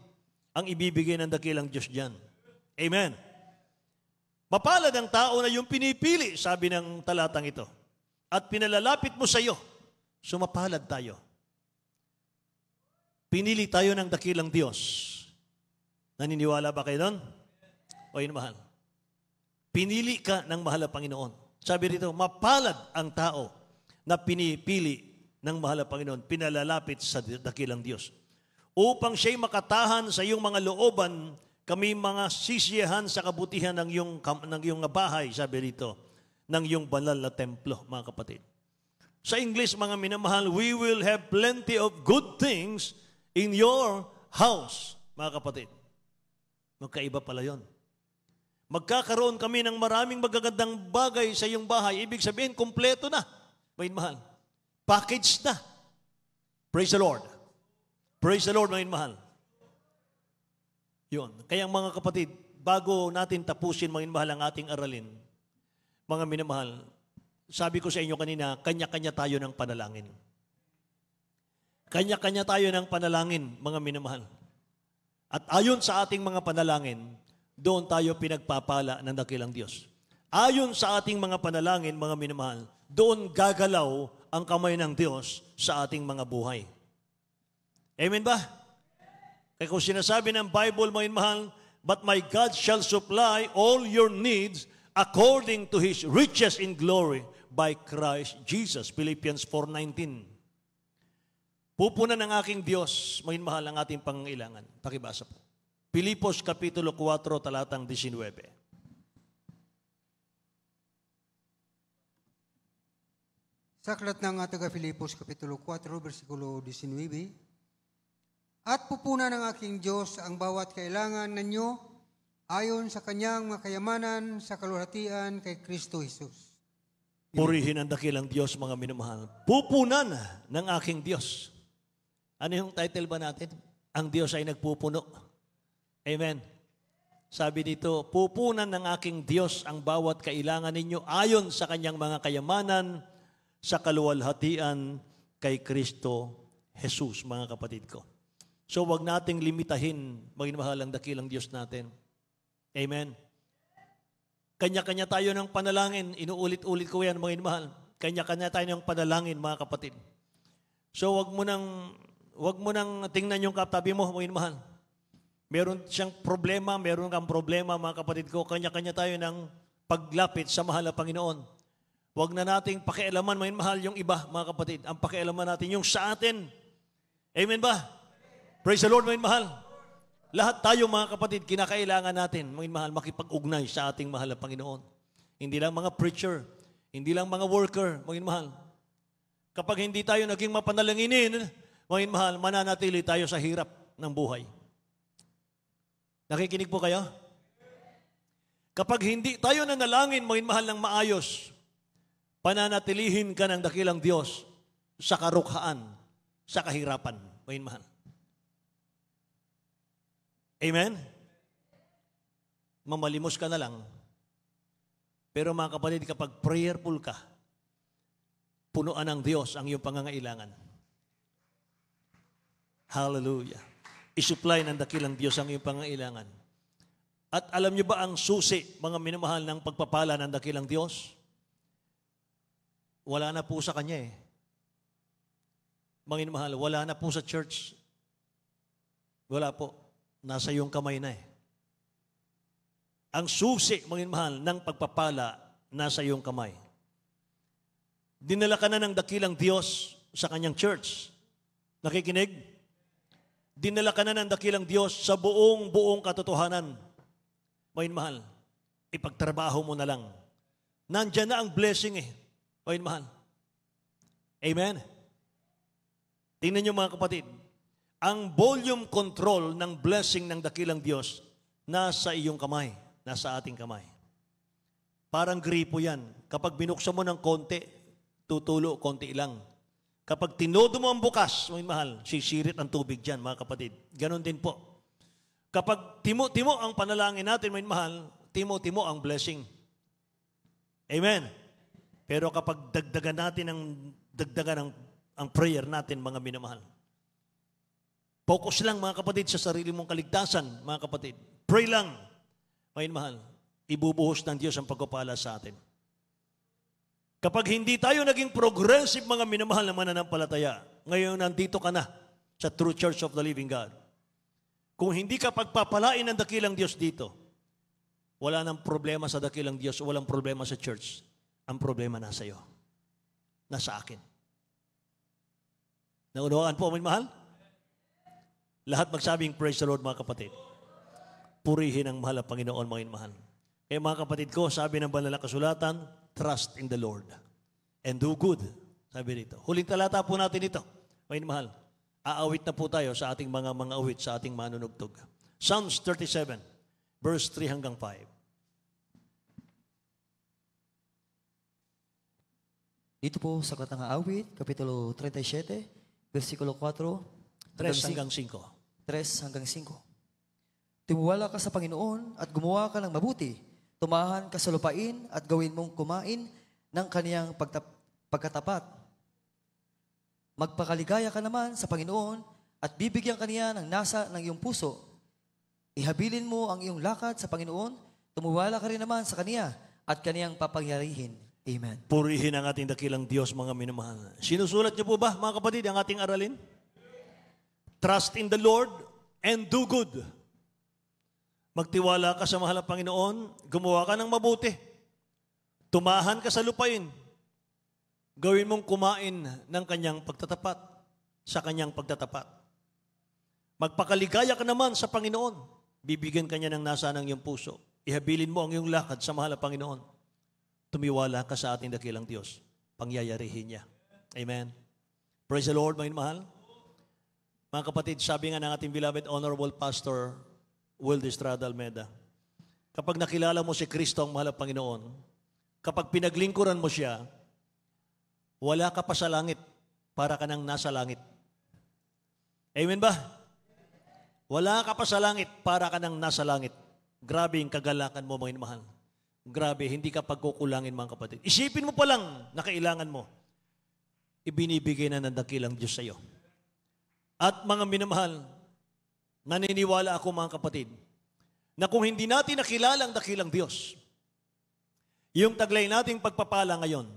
ang ibibigay ng dakilang Diyos diyan. Amen. Mapalad ang tao na yung pinipili, sabi ng talatang ito. At pinalalapit mo sa iyo, sumapalad tayo. Pinili tayo ng dakilang Diyos. Naniniwala ba kayo doon? O yun, mahal. Pinili ka ng mahal na Panginoon. Sabi dito, mapalad ang tao na pinipili ng mahal na Panginoon, pinalalapit sa dakilang Diyos. Upang siya'y makatahan sa iyong mga looban, kami mga sisiyahan sa kabutihan ng iyong bahay, sabi dito, ng iyong banal na templo, mga kapatid. Sa English, mga minamahal, we will have plenty of good things in your house, mga kapatid. Magkaiba pala yun. Magkakaroon kami ng maraming magagandang bagay sa iyong bahay. Ibig sabihin, kompleto na. Mga mahal. Package na. Praise the Lord. Praise the Lord, mga mahal. Yun. Kaya mga kapatid, bago natin tapusin, mga mahal, ang ating aralin, mga minamahal, sabi ko sa inyo kanina, kanya-kanya tayo ng panalangin. Kanya-kanya tayo ng panalangin, mga minamahal. At ayon sa ating mga panalangin, doon tayo pinagpapala ng dakilang Diyos. Ayon sa ating mga panalangin, mga minamahal, doon gagalaw ang kamay ng Diyos sa ating mga buhay. Amen ba? Kaya kung sinasabi ng Bible, mga minamahal, but my God shall supply all your needs according to His riches in glory by Christ Jesus. Philippians 4:19. Pupunan ng aking Diyos, mga minamahal, ang ating pangangailangan. Pakibasa po. Filipos Kapitulo 4, talatang 19. Sa aklat ng taga Filipos Kapitulo 4, versikulo 19, at pupunan ng aking Diyos ang bawat kailangan ninyo ayon sa kanyang makayamanan sa kaluwalhatian kay Kristo Jesus. Purihin ang dakilang Diyos, mga minamahal. Pupunan ng aking Diyos. Ano yung title ba natin? Ang Diyos ay nagpupuno. Amen. Sabi dito, pupunan ng aking Diyos ang bawat kailangan ninyo ayon sa kanyang mga kayamanan sa kaluwalhatian kay Kristo Jesus, mga kapatid ko. So wag nating limitahin, maging mahal ang dakilang Diyos natin. Amen. Kanya-kanya tayo ng panalangin. Inuulit-ulit ko yan, mga mahal. Kanya-kanya tayo ng panalangin, mga kapatid. So wag mo nang tingnan yung katabi mo, mga mahal. Meron siyang problema, meron kang problema, mga kapatid ko. Kanya-kanya tayo ng paglapit sa mahal na Panginoon. Huwag na nating pakialaman, mga mahal, yung iba, mga kapatid. Ang pakialaman natin yung sa atin. Amen ba? Praise the Lord, mga mahal. Lahat tayo, mga kapatid, kinakailangan natin, mga mahal, makipag-ugnay sa ating mahal na Panginoon. Hindi lang mga preacher, hindi lang mga worker, mga mahal. Kapag hindi tayo naging mapanalanginin, mga mahal, mananatili tayo sa hirap ng buhay. Nakikinig po kayo? Kapag hindi tayo nanalangin, mga mahal, ng maayos, pananatilihin ka ng dakilang Diyos sa karukhaan, sa kahirapan, mga mahal. Amen? Mamalimos ka na lang. Pero mga kapatid, kapag prayerful ka, punuan ng Diyos ang iyong pangangailangan. Hallelujah. I-supply ng dakilang Diyos ang iyong pangangailangan. At alam niyo ba ang susi, mga minamahal, ng pagpapala ng dakilang Diyos? Wala na po sa Kanya eh. Mga minamahal, wala na po sa church. Wala po. Nasa iyong kamay na eh. Ang susi, mga minamahal, ng pagpapala, nasa iyong kamay. Dinala ka na ng dakilang Diyos sa Kanyang church. Nakikinig? Dinala ka na ng dakilang Diyos sa buong katotohanan. Mga mahal, ipagtrabaho mo na lang. Nandyan na ang blessing eh. Mga mahal. Amen? Tingnan niyo, mga kapatid. Ang volume control ng blessing ng dakilang Diyos nasa iyong kamay. Nasa ating kamay. Parang gripo yan. Kapag binuksan mo ng konti, tutulo, konti lang. Kapag tinodo mo ang bukas, mga mahal, sisirit ang tubig dyan, mga kapatid. Ganon din po. Kapag timo-timo ang panalangin natin, mga mahal, timo-timo ang blessing. Amen. Pero kapag dagdagan ang prayer natin, mga minamahal. Focus lang, mga kapatid, sa sarili mong kaligtasan, mga kapatid. Pray lang, mga minamahal. Ibubuhos ng Diyos ang pagpapala sa atin. Kapag hindi tayo naging progressive, mga minamahal na mananampalataya, ngayon nandito ka na sa True Church of the Living God. Kung hindi ka pagpapalain ng dakilang Diyos dito, wala nang problema sa dakilang Diyos, walang problema sa church. Ang problema nasa iyo. Nasa akin. Naunawaan po, mga mahal? Lahat magsabing, praise the Lord, mga kapatid. Purihin ang mahal na Panginoon, mga mahal. Kaya mga kapatid ko, sabi ng banal na kasulatan, trust in the Lord and do good. Sabi dito. Huling talata po natin ito, mga mahal. Aawit na po tayo sa ating mga awit, sa ating manunugtog. Psalms 37, verse 3 hanggang 5. Dito po sa Aklat ng Awit, Kapitulo 37, versikulo 4, 3 hanggang 5. 3 hanggang 5. Tumuwala ka sa Panginoon at gumawa ka ng mabuti. Tumahan ka sa lupain at gawin mong kumain ng kaniyang pagkatapat. Magpakaligaya ka naman sa Panginoon at bibigyan ka niya ng nasa ng iyong puso. Ihabilin mo ang iyong lakad sa Panginoon, tumuwala ka rin naman sa Kaniya at Kaniyang papangyarihin. Amen. Purihin ang ating dakilang Diyos, mga minamahal. Sinusulat niyo po ba, mga kapatid, ang ating aralin? Trust in the Lord and do good. Magtiwala ka sa mahal na Panginoon, gumawa ka ng mabuti. Tumahan ka sa lupain. Gawin mong kumain ng kanyang pagtatapat, sa kanyang pagtatapat. Magpakaligaya ka naman sa Panginoon. Bibigyan ka niya ng nasa ng iyong puso. Ihabilin mo ang iyong lakad sa mahal na Panginoon. Tumiwala ka sa ating dakilang Diyos. Pangyayarihin niya. Amen. Praise the Lord, mga mahal. Mga kapatid, sabi nga ng ating beloved Honorable Pastor Will Estrada Almeda, kapag nakilala mo si Kristo ang mahal na Panginoon, kapag pinaglingkuran mo siya, wala ka pa sa langit, para ka nang nasa langit. Amen ba? Wala ka pa sa langit, para ka nang nasa langit. Grabe yung kagalakan mo, mga mahal. Grabe, hindi ka pagkukulangin, mga kapatid. Isipin mo pa lang na kailangan mo. Ibinibigay na ng dakilang Diyos sa iyo. At mga minamahal, naniniwala ako, mga kapatid, na kung hindi natin nakilala ang dakilang Diyos, yung taglay nating pagpapala ngayon,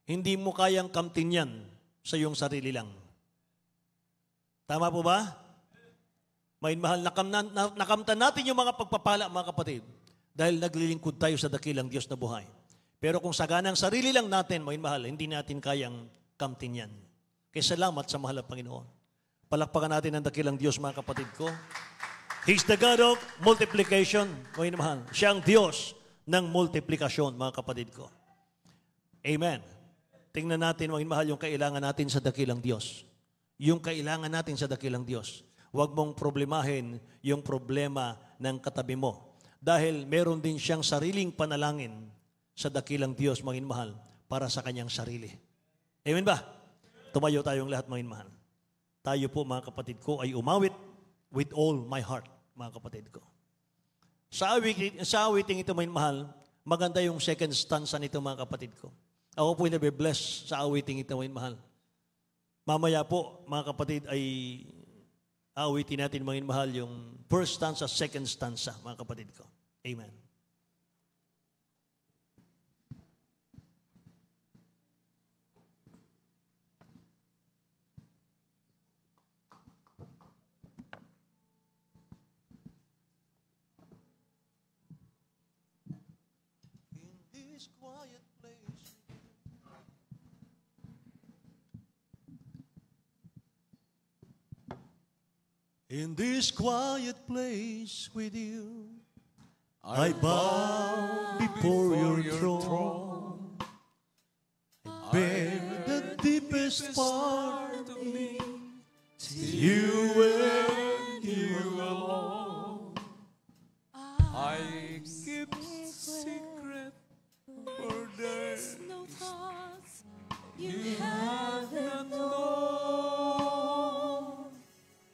hindi mo kayang kamtin yan sa iyong sarili lang. Tama po ba? May mahal, nakamtan natin yung mga pagpapala, mga kapatid, dahil naglilingkod tayo sa dakilang Diyos na buhay. Pero kung saganang sarili lang natin, may mahal, hindi natin kayang kamtin yan. Kaya salamat sa mahal na Panginoon. Palakpakan natin ang dakilang Diyos, mga kapatid ko. He's the God of multiplication, may mahal. Siya ang Diyos ng multiplikasyon, mga kapatid ko. Amen. Tingnan natin, mga mahal, yung kailangan natin sa dakilang Diyos. Yung kailangan natin sa dakilang Diyos. Huwag mong problemahin yung problema ng katabi mo. Dahil meron din siyang sariling panalangin sa dakilang Diyos, mga mahal, para sa kanyang sarili. Amen ba? Tumayo tayong lahat, mga mahal. Tayo po, mga kapatid ko, ay umawit with all my heart, mga kapatid ko. Sa awiting ito, mga mahal, maganda yung second stanza nito, mga kapatid ko. Ako po nabe-bless sa awiting ito, mga mahal. Mamaya po, mga kapatid, ay awitin natin, mga mahal, yung first stanza, second stanza, mga kapatid ko. Amen. In this quiet place with you, I bow before your throne. I bear the deepest part of me to you and you alone. I keep secret for there's no thoughts you have not known.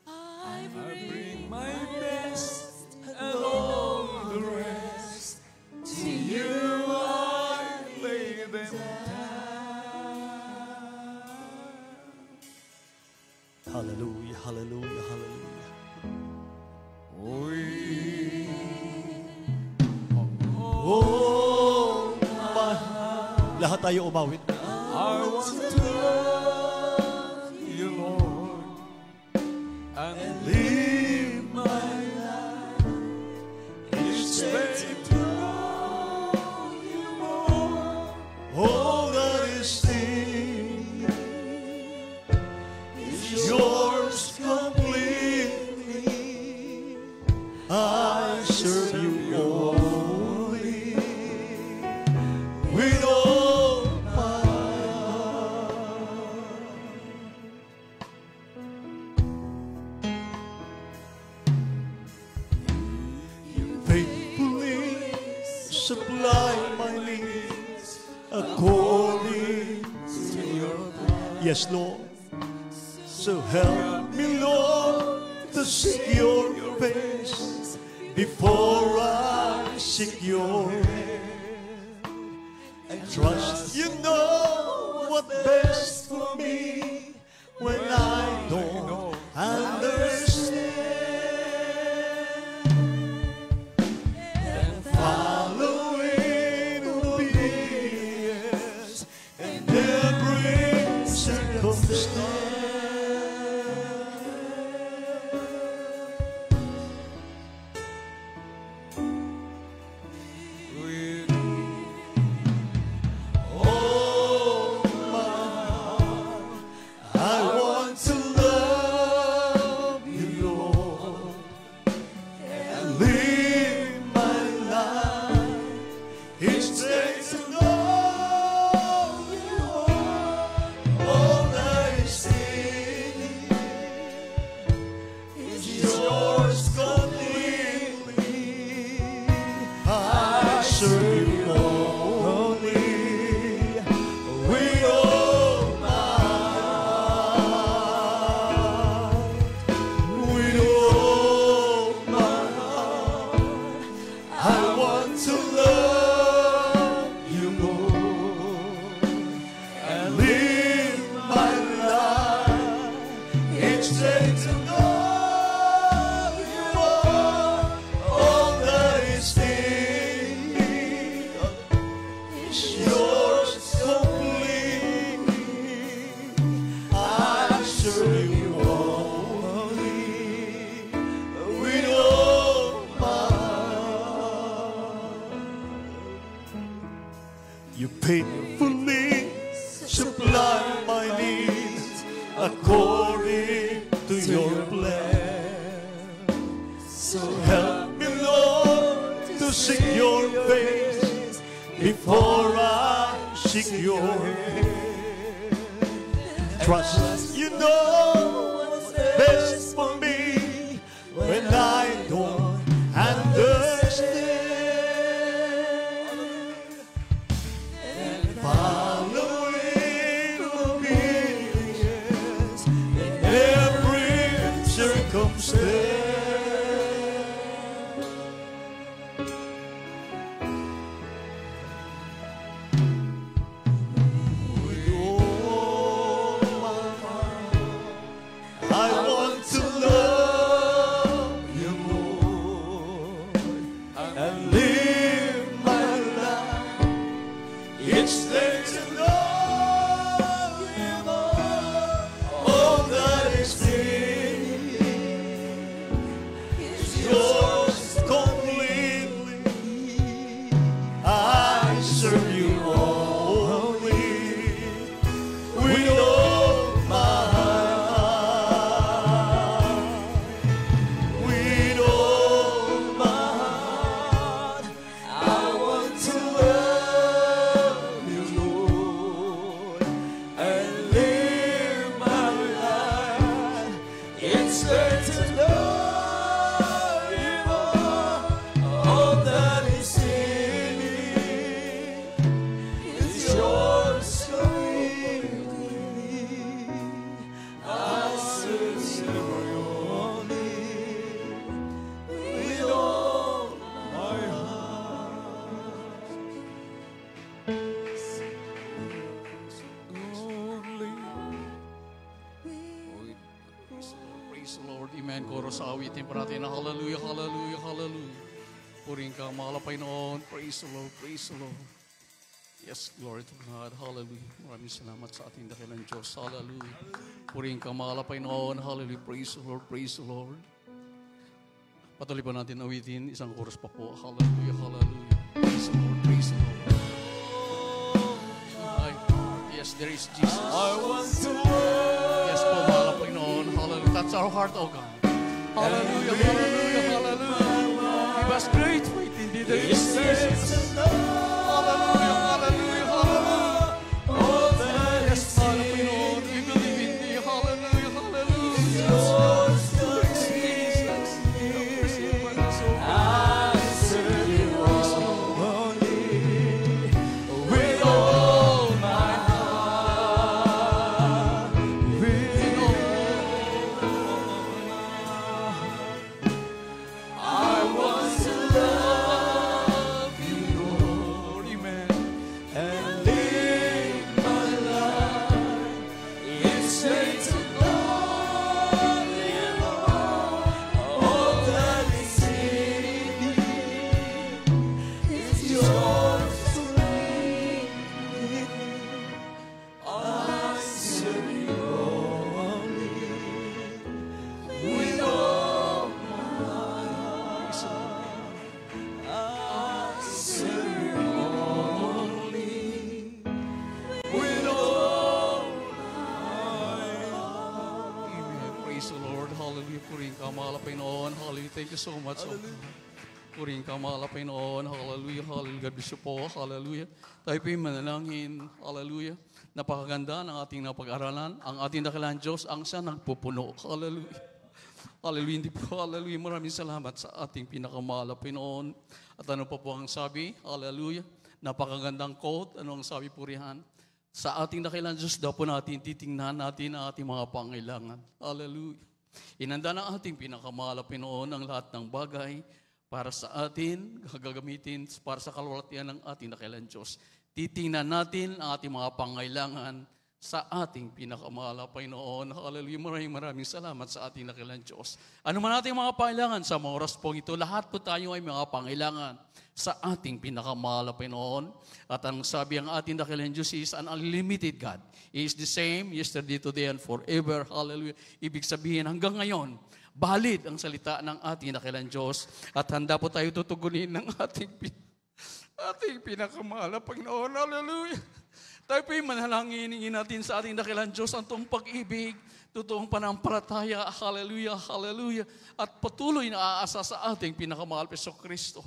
I bring my best and all the rest. To you I lay them down. Hallelujah, hallelujah, hallelujah. Oh, lahat tayo umawit. I want to love you, Lord. this thing is yours completely. I serve you only with all my heart. You faithfully supply my needs according to your plan. Yes, Lord. So help me, Lord, to seek your face before I seek your hand. And trust you know what's best for me when I don't understand. And follow in obedience in every circumstance. You faithfully supply my needs according to your plan. So help me, Lord, to seek your face before I seek your hand. Trust you know what's best for me when I don't understand. Amen. Chorus sa awitin pa natin na hallelujah, hallelujah, hallelujah. Puring ka, mahal na Panginoon. Praise the Lord, praise the Lord. Yes, glory to God. Hallelujah. Maraming salamat sa ating dakilang Diyos. Hallelujah. Puring ka, mahal na Panginoon. Hallelujah. Praise the Lord, praise the Lord. Patuloy pa natin awitin. Isang chorus pa po. Hallelujah, hallelujah. Praise the Lord, praise the Lord. Jesus. There is Jesus. I want to love. Yes po, mahal na Panginoon. Hallelujah. Touch our heart, O God. Hallelujah, hallelujah, hallelujah. Give us great faith indeed. There is Jesus. Hallelujah, hallelujah, hallelujah. Yes, mahal na Panginoon. We believe in Thee. Hallelujah, hallelujah. There is Jesus. With all my heart, with I want to love you, Lord, Amen. and live my life in straight to glory, Lord. All that is in me is yours to leave with me. I serve you only with all my heart. I serve you only with all Amen. Praise the Lord. Hallelujah. Purihin ka, mahal na Panginoon. Hallelujah. Thank you so much. Purihin ka, mahal na Panginoon. Hallelujah. Hallelujah. God bless you po. Hallelujah. Tayo po yung manalangin. Hallelujah. Napakaganda ng ating napag-aralan. Ang ating dakilang Diyos, ang siya nagpupuno. Hallelujah. Hallelujah. Hindi po. Hallelujah. Maraming salamat sa ating pinakamahal na Panginoon. At ano pa po ang sabi? Hallelujah. Napakagandang quote. Ano ang sabi, Purihan? Sa ating dakilang Diyos daw po natin, titingnan natin ang ating mga pangailangan. Hallelujah. Inanda ng ating pinakamahal na Panginoon ang lahat ng bagay para sa atin, gagamitin para sa kalwalatian ng ating dakilang Diyos. Titingnan natin ang ating mga pangailangan sa ating pinakamahal na Panginoon. Hallelujah. Maraming salamat sa ating dakilang Diyos. Ano man ating mga pangailangan sa mga oras po ito, lahat po tayo ay mga pangailangan sa ating pinakamahal na Panginoon. At ang sabi ang ating dakilang Diyos is an unlimited God. He is the same yesterday, today, and forever. Hallelujah. Ibig sabihin hanggang ngayon, valid ang salita ng ating dakilang Diyos. At handa po tayo tutugunin ng ating pinakamahal na Panginoon. Hallelujah. Tayo po yung manalangin natin sa ating dakilang Diyos ang toong pag-ibig, totoong panampalataya, hallelujah, hallelujah, at patuloy na aasa sa ating pinakamahal Peso Kristo.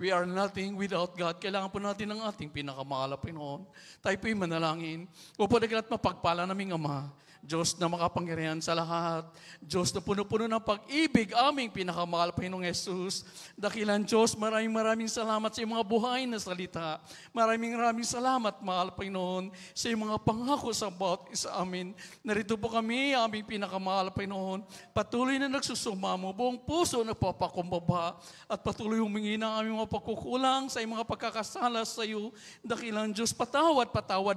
We are nothing without God. Kailangan po natin ng ating pinakamahal na Panginoon. Tayo po yung manalangin. Upo na kalat mapagpala naming Ama, Diyos na makapangyarihan sa lahat, Diyos na puno-puno ng pag-ibig, aming pinakamahal Panginoong Jesus. Dakilang Diyos, maraming salamat sa iyong mga buhay na salita. Maraming salamat, mahal Panginoon, sa iyong mga pangako sa bawat isa amin. Narito po kami, aming pinakamahal Panginoon, patuloy na nagsusumamo, buong puso nagpapakumbaba, at patuloy humingi ng aming mga pagkukulang sa iyong mga pagkakasala sa iyo. Dakilang Diyos, patawad,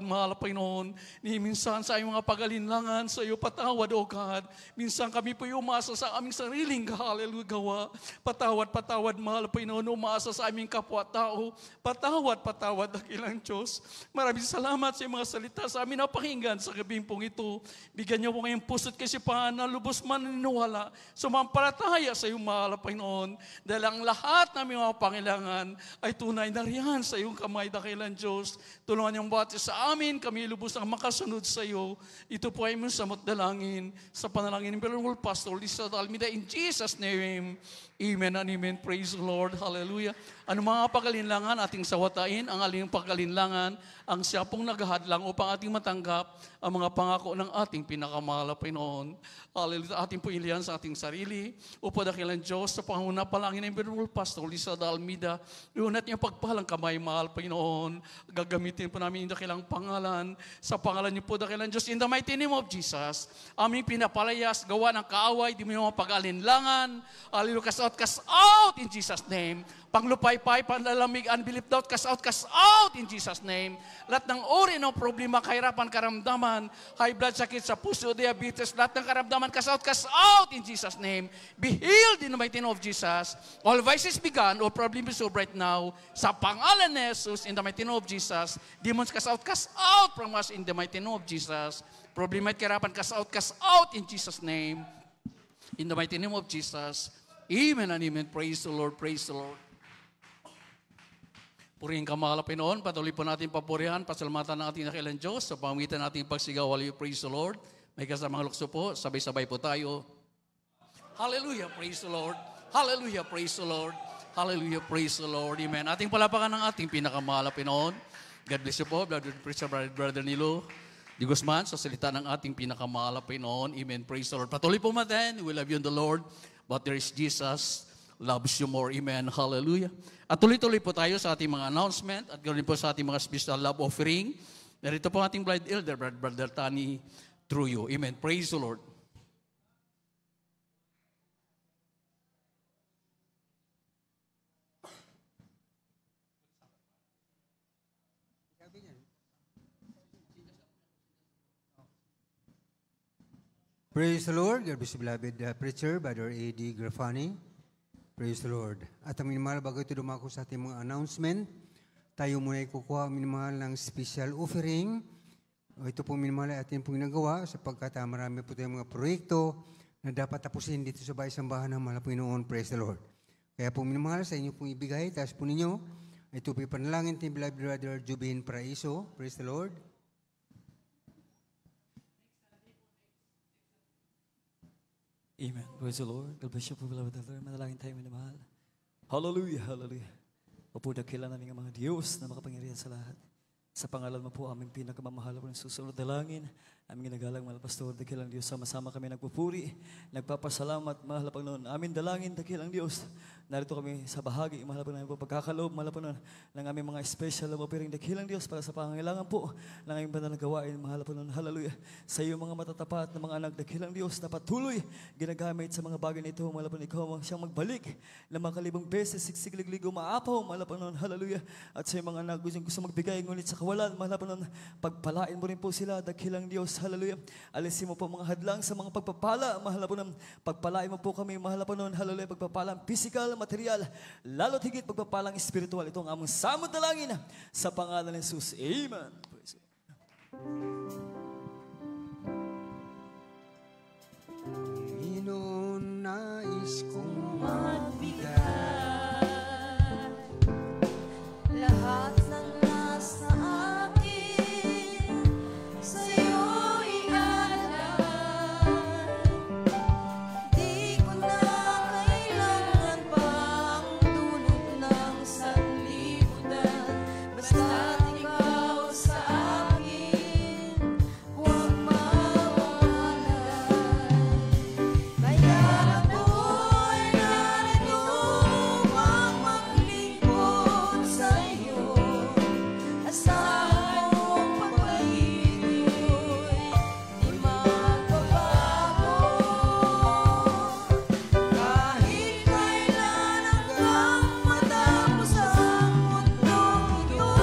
mahal Panginoon, ni minsan sa iyong mga pag-alinlangan sa iyo, patawad, O God. Minsan kami po umasa sa aming sariling hallelujah gawa. Patawad, mahal Panginoon, umasa sa aming kapwa-tao. Patawad, dakilang Diyos. Maraming salamat sa mga salita sa amin na pakinggan sa gabing pong ito. Bigyan niyo po ngayong puso't kasipahan na lubos man niniwala, sumampalataya sa iyo, mahal Panginoon. Dahil ang lahat ng mga pangailangan ay tunay na riyan sa iyong kamay, dakilang Diyos. Tulungan niyong bawat isa sa amin, kami lubos ang makasunod sa iyo. Ito po ay samot dalangin sa panalangin ng Venerable Pastor Lisa Almeida in Jesus' name. Amen and amen. Praise the Lord. Hallelujah. Ano mga pagalinlangan ating sawatain, ang aling pagalinlangan, ang siya pong naghahadlang upang ating matanggap ang mga pangako ng ating pinakamahal na Panginoon. Hallelujah. Ating po ilihan sa ating sarili. Upo dakilang Diyos, sa panguna palangin ng Venerable Pastor Lisa Almeida, iunat niya pagpalang kamay, mahal Panginoon. Gagamitin po namin yung dakilang pangalan. Sa pangalan niyo po dakilang Diyos, in the mighty name of Jesus, aming pinapalayas, gawa ng kaaway, di mo yung mga pag-alinlangan. Hallelujah. Cast out in Jesus' name. Panglupay-pay, panlalamig, unbelief, doubt, cast out in Jesus' name. Lahat ng uri ng problema, kahirapan, karamdaman, high blood, sakit sa puso, diabetes, lahat ng karamdaman, cast out in Jesus' name. Be healed in the mighty name of Jesus. All vices be gone, all problems solved right now. Sa pangalan ni Jesus, in the mighty name of Jesus. Demons, cast out from us in the mighty name of Jesus. Problema at kahirapan, cast out in Jesus' name. In the mighty name of Jesus. Amen and amen. Praise the Lord. Praise the Lord. Purihin ka mahal na Panginoon. Patuloy po natin papurihan, pasalamatan ng ating nakilang Diyos sa pamamagitan nating pagsigaw. Hallelujah, praise the Lord. May kasamang lukso po, sabay-sabay po tayo. Hallelujah, praise the Lord. Hallelujah, praise the Lord. Hallelujah, praise the Lord. Amen. Ating palapakan ng ating pinakamahal na Panginoon. God bless you po, Brother Preacher, Brother Nilo Di Guzman, sa salita ng ating pinakamahal na Panginoon. Amen, praise the Lord. Patuloy po natin, we love you in the Lord, but there is Jesus loves you more. Amen, hallelujah. At tuloy-tuloy po tayo sa ating mga announcement at ganoon po sa ating mga special love offering. Narito po ating bride elder, Brother Tani Truyo. Amen, praise the Lord. Praise the Lord. God bless you, beloved preacher, Brother A.D. Grafani. Praise the Lord. At ang minimahal, bago ito dumako sa ating mga announcement, tayo muna ikukuha ang minimahal ng special offering. Ito pong minimahal ay ating pong ginagawa sapagkat marami po tayong mga proyekto na dapat tapusin dito sa bahay sambahan ng mahal na Panginoon. Praise the Lord. Kaya po minimahal sa inyo pong ibigay, taas po ninyo. Ito po ipanalangin ng beloved Brother Jubin Paraiso. Praise the Lord. Amen. Praise the Lord. God bless you po, beloved Lord. Manalangin tayo, minamahal. Hallelujah, hallelujah. Opo, dakila namin ang mga Diyos na makapangyarihan sa lahat. Sa pangalan mo po, aming pinakamamahal po ng susunod na langin. Aming ginagalang, mahal pastor, dakilang Diyos. Sama-sama kami nagpupuri, nagpapasalamat, mahal Panginoon. Aming dalangin, dakilang Diyos. Narito kami sa bahagi, mahal Panginoon po, pagkakaloob, mahal Panginoon, ng aming mga special love offering, dakilang Diyos, para sa pangangailangan po ng aming banal na gawain, mahal Panginoon. Hallelujah. Sa iyo mga matatapat na mga anak, dakilang Diyos, na patuloy ginagamit sa mga bagay na ito, mahal Panginoon, ikaw siyang magbalik na makalibang beses, siksigligligo, maapaw, mahal Panginoon. Hallelujah. At sa iyo mga anak, gusto magbigay, ngunit sa kawalan, mahal Panginoon, pagpalain mo rin po sila, dakilang Diyos. Hallelujah. Alisin mo po mga hadlang sa mga pagpapala, mahal po ng pagpalain mo po kami, mahal po noon. Hallelujah. Pagpapalang physical, material, lalo't higit pagpapalang spiritual. Ito ang among samot-dalangin sa pangalan ng Jesus. Amen. Praise Panginoon, nais kong magbigay lahat ng nasa akin sa'yo ialay. Di ko na kailangan pang dulot ng sanlibutan, basta't ikaw sa akin huwag mawalay. Kaya ako'y narito upang maglingkod sa'yo. Asahan mong pag-ibig ko'y di magbabago. Kahit kailan hanggang matapos ang mundong ito,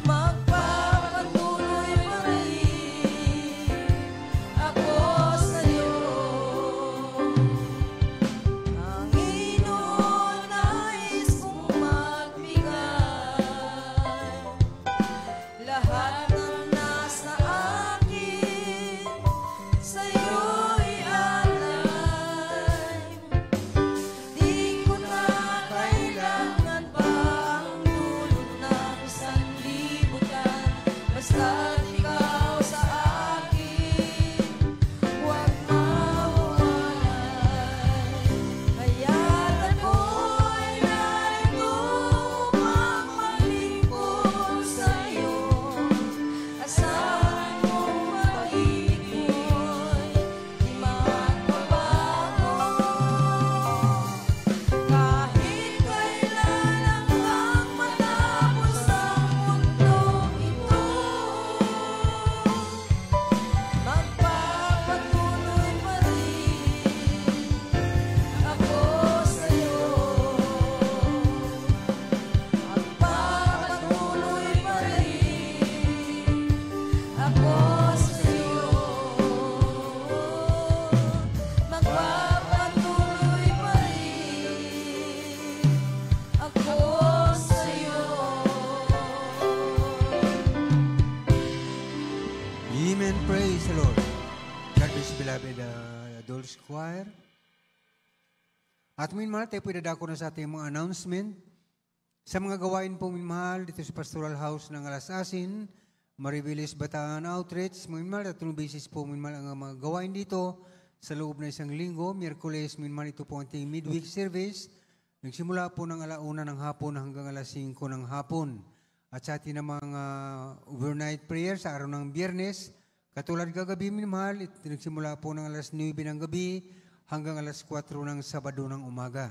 magpapatuloy pa rin ako sa'yo. Panginoon, nais kong magbigay lahat ng nasa akin sa'yo ialay. Di ko na kailangan pa ang dulot ng sanlibutan, basta't ikaw sa akin huwag mawalay. Kaya't ako'y narito upang maglingkod sa'yo. Asahan mong pag-ibig ko'y di magbabago. Kahit kailan hanggang matapos ang mundong ito, magpapatuloy pa rin ako sa'yo. Magpapatuloy pa rin ako sa'yo. Magpapatuloy pa rin ako sa'yo. Amen. Praise the Lord. God bless you, beloved Adults Choir. At minmahal, tayo po dadako na sa ating mga announcement. Sa mga gawain po minmahal, dito sa Pastoral House ng Alas Asin, Maribeles Bataan Outreach, minmahal, at basis po minmahal ang mga gawain dito sa loob na isang linggo. Miyerkules, minmahal, ito po ang ating midweek service. Nagsimula po ng 1:00 ng hapon hanggang 5:00 ng hapon. At sa ating mga overnight prayer sa araw ng Biyernes, katulad kagabi minmahal, nagsimula po ng 9:00 ng gabi hanggang 4:00 ng Sabado ng umaga.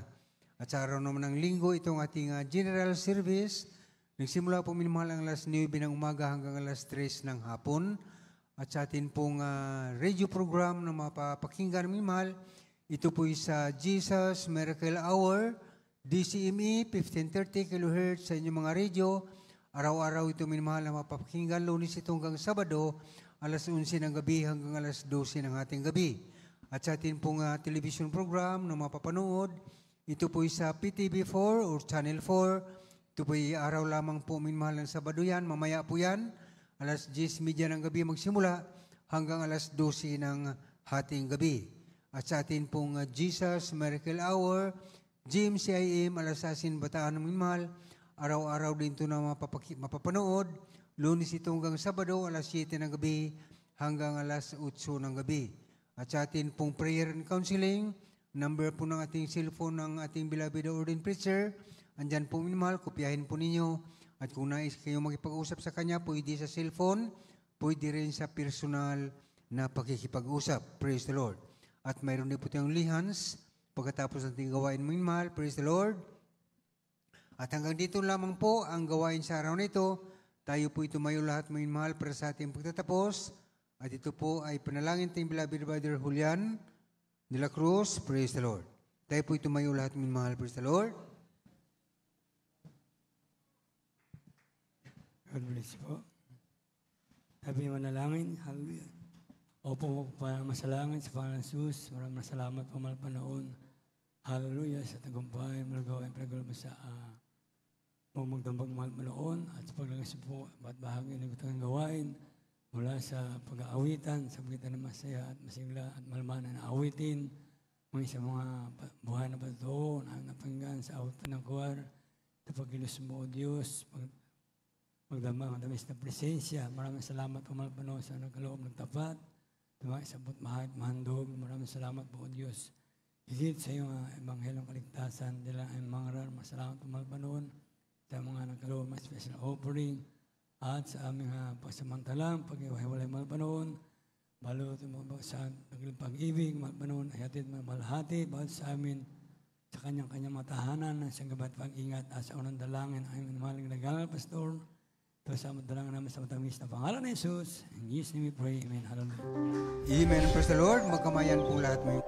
At sa araw naman ng linggo, itong ating general service, nagsimula po minmahal ang 9:00 ng umaga hanggang 3:00 ng hapon. At sa atin pong radio program na mapapakinggan minmahal, ito po sa Jesus Miracle Hour, DCME, 1530 kHz sa inyong mga radio. Araw-araw ito minmahal na mapapakinggan, Lunes ito hanggang Sabado, 11:00 ng gabi hanggang 12:00 ng ating gabi. At sa atin pong television program na mapapanood, ito po sa PTV4 or Channel 4. Ito po araw lamang po minmahal ng Sabado yan. Mamaya po yan, 10:30 ng gabi magsimula hanggang 12:00 ng hating gabi. At sa atin pong Jesus Miracle Hour, GMCIM, Alasasin, Bataan ng minmahal, araw-araw din ito na mapapanood. Lunes ito hanggang Sabado, 7:00 ng gabi hanggang 8:00 ng gabi. At sa atin pong prayer and counseling, number po ng ating cellphone ng ating beloved ordained preacher, andyan po minmahal, kopyahin po ninyo. At kung nais kayo makipag-usap sa kanya, pwede sa cellphone, pwede rin sa personal na pakikipag-usap. Praise the Lord. At mayroon din po tayong lihans, pagkatapos ng ating gawain minmahal. Praise the Lord. At hanggang dito lamang po ang gawain sa araw na ito. Tayo po tumayo lahat minmahal para sa ating pagtatapos. At ito po ay panalangin tayong beloved brother Julian de la Cruz. Praise the Lord. Tayo po tumayo lahat minmahal. Praise the Lord. God bless po. Sabi manalangin, hallelujah. Opo po para masalangin sa Panginoon Jesus. Maraming salamat po malapanoon. Hallelujah sa tagumpay, malagawa, pagagawa sa magdambag malapanoon at sa paglagas po at bahagi ng itong gawain mula sa pag-aawitan, sa pagitan ng masaya at masigla at malamanan na awitin, mga sa mga buhay na patutuo na napanggan sa awit ng kuwar, sa pagkilos mo, O Diyos, magdamang matamis na presensya. Maraming salamat po malapanoon sa nagkaloob ng tapat, sa mga isabot mahandog. Maraming salamat po, O Diyos. Higit sa iyong ebanghelyong kaligtasan, nila ay mga masalamat po malapanoon sa mga nagkaloob ng special offering, at sa aming pagsamantalang, pag-iwalay malapanoon, balot sa naging pag-ibig, malapanoon, ay hatid malahati, bawat sa amin, sa kanyang matahanan, sa gabat pag-ingat, at sa unang dalangin, ay maling nagangal, Pastor, ito sa dalangin namin sa matamis na pangalan ng Jesus. In Jesus' name we pray, Amen. Hallelujah. Amen. Praise the Lord. Magkamayan po lahat mo.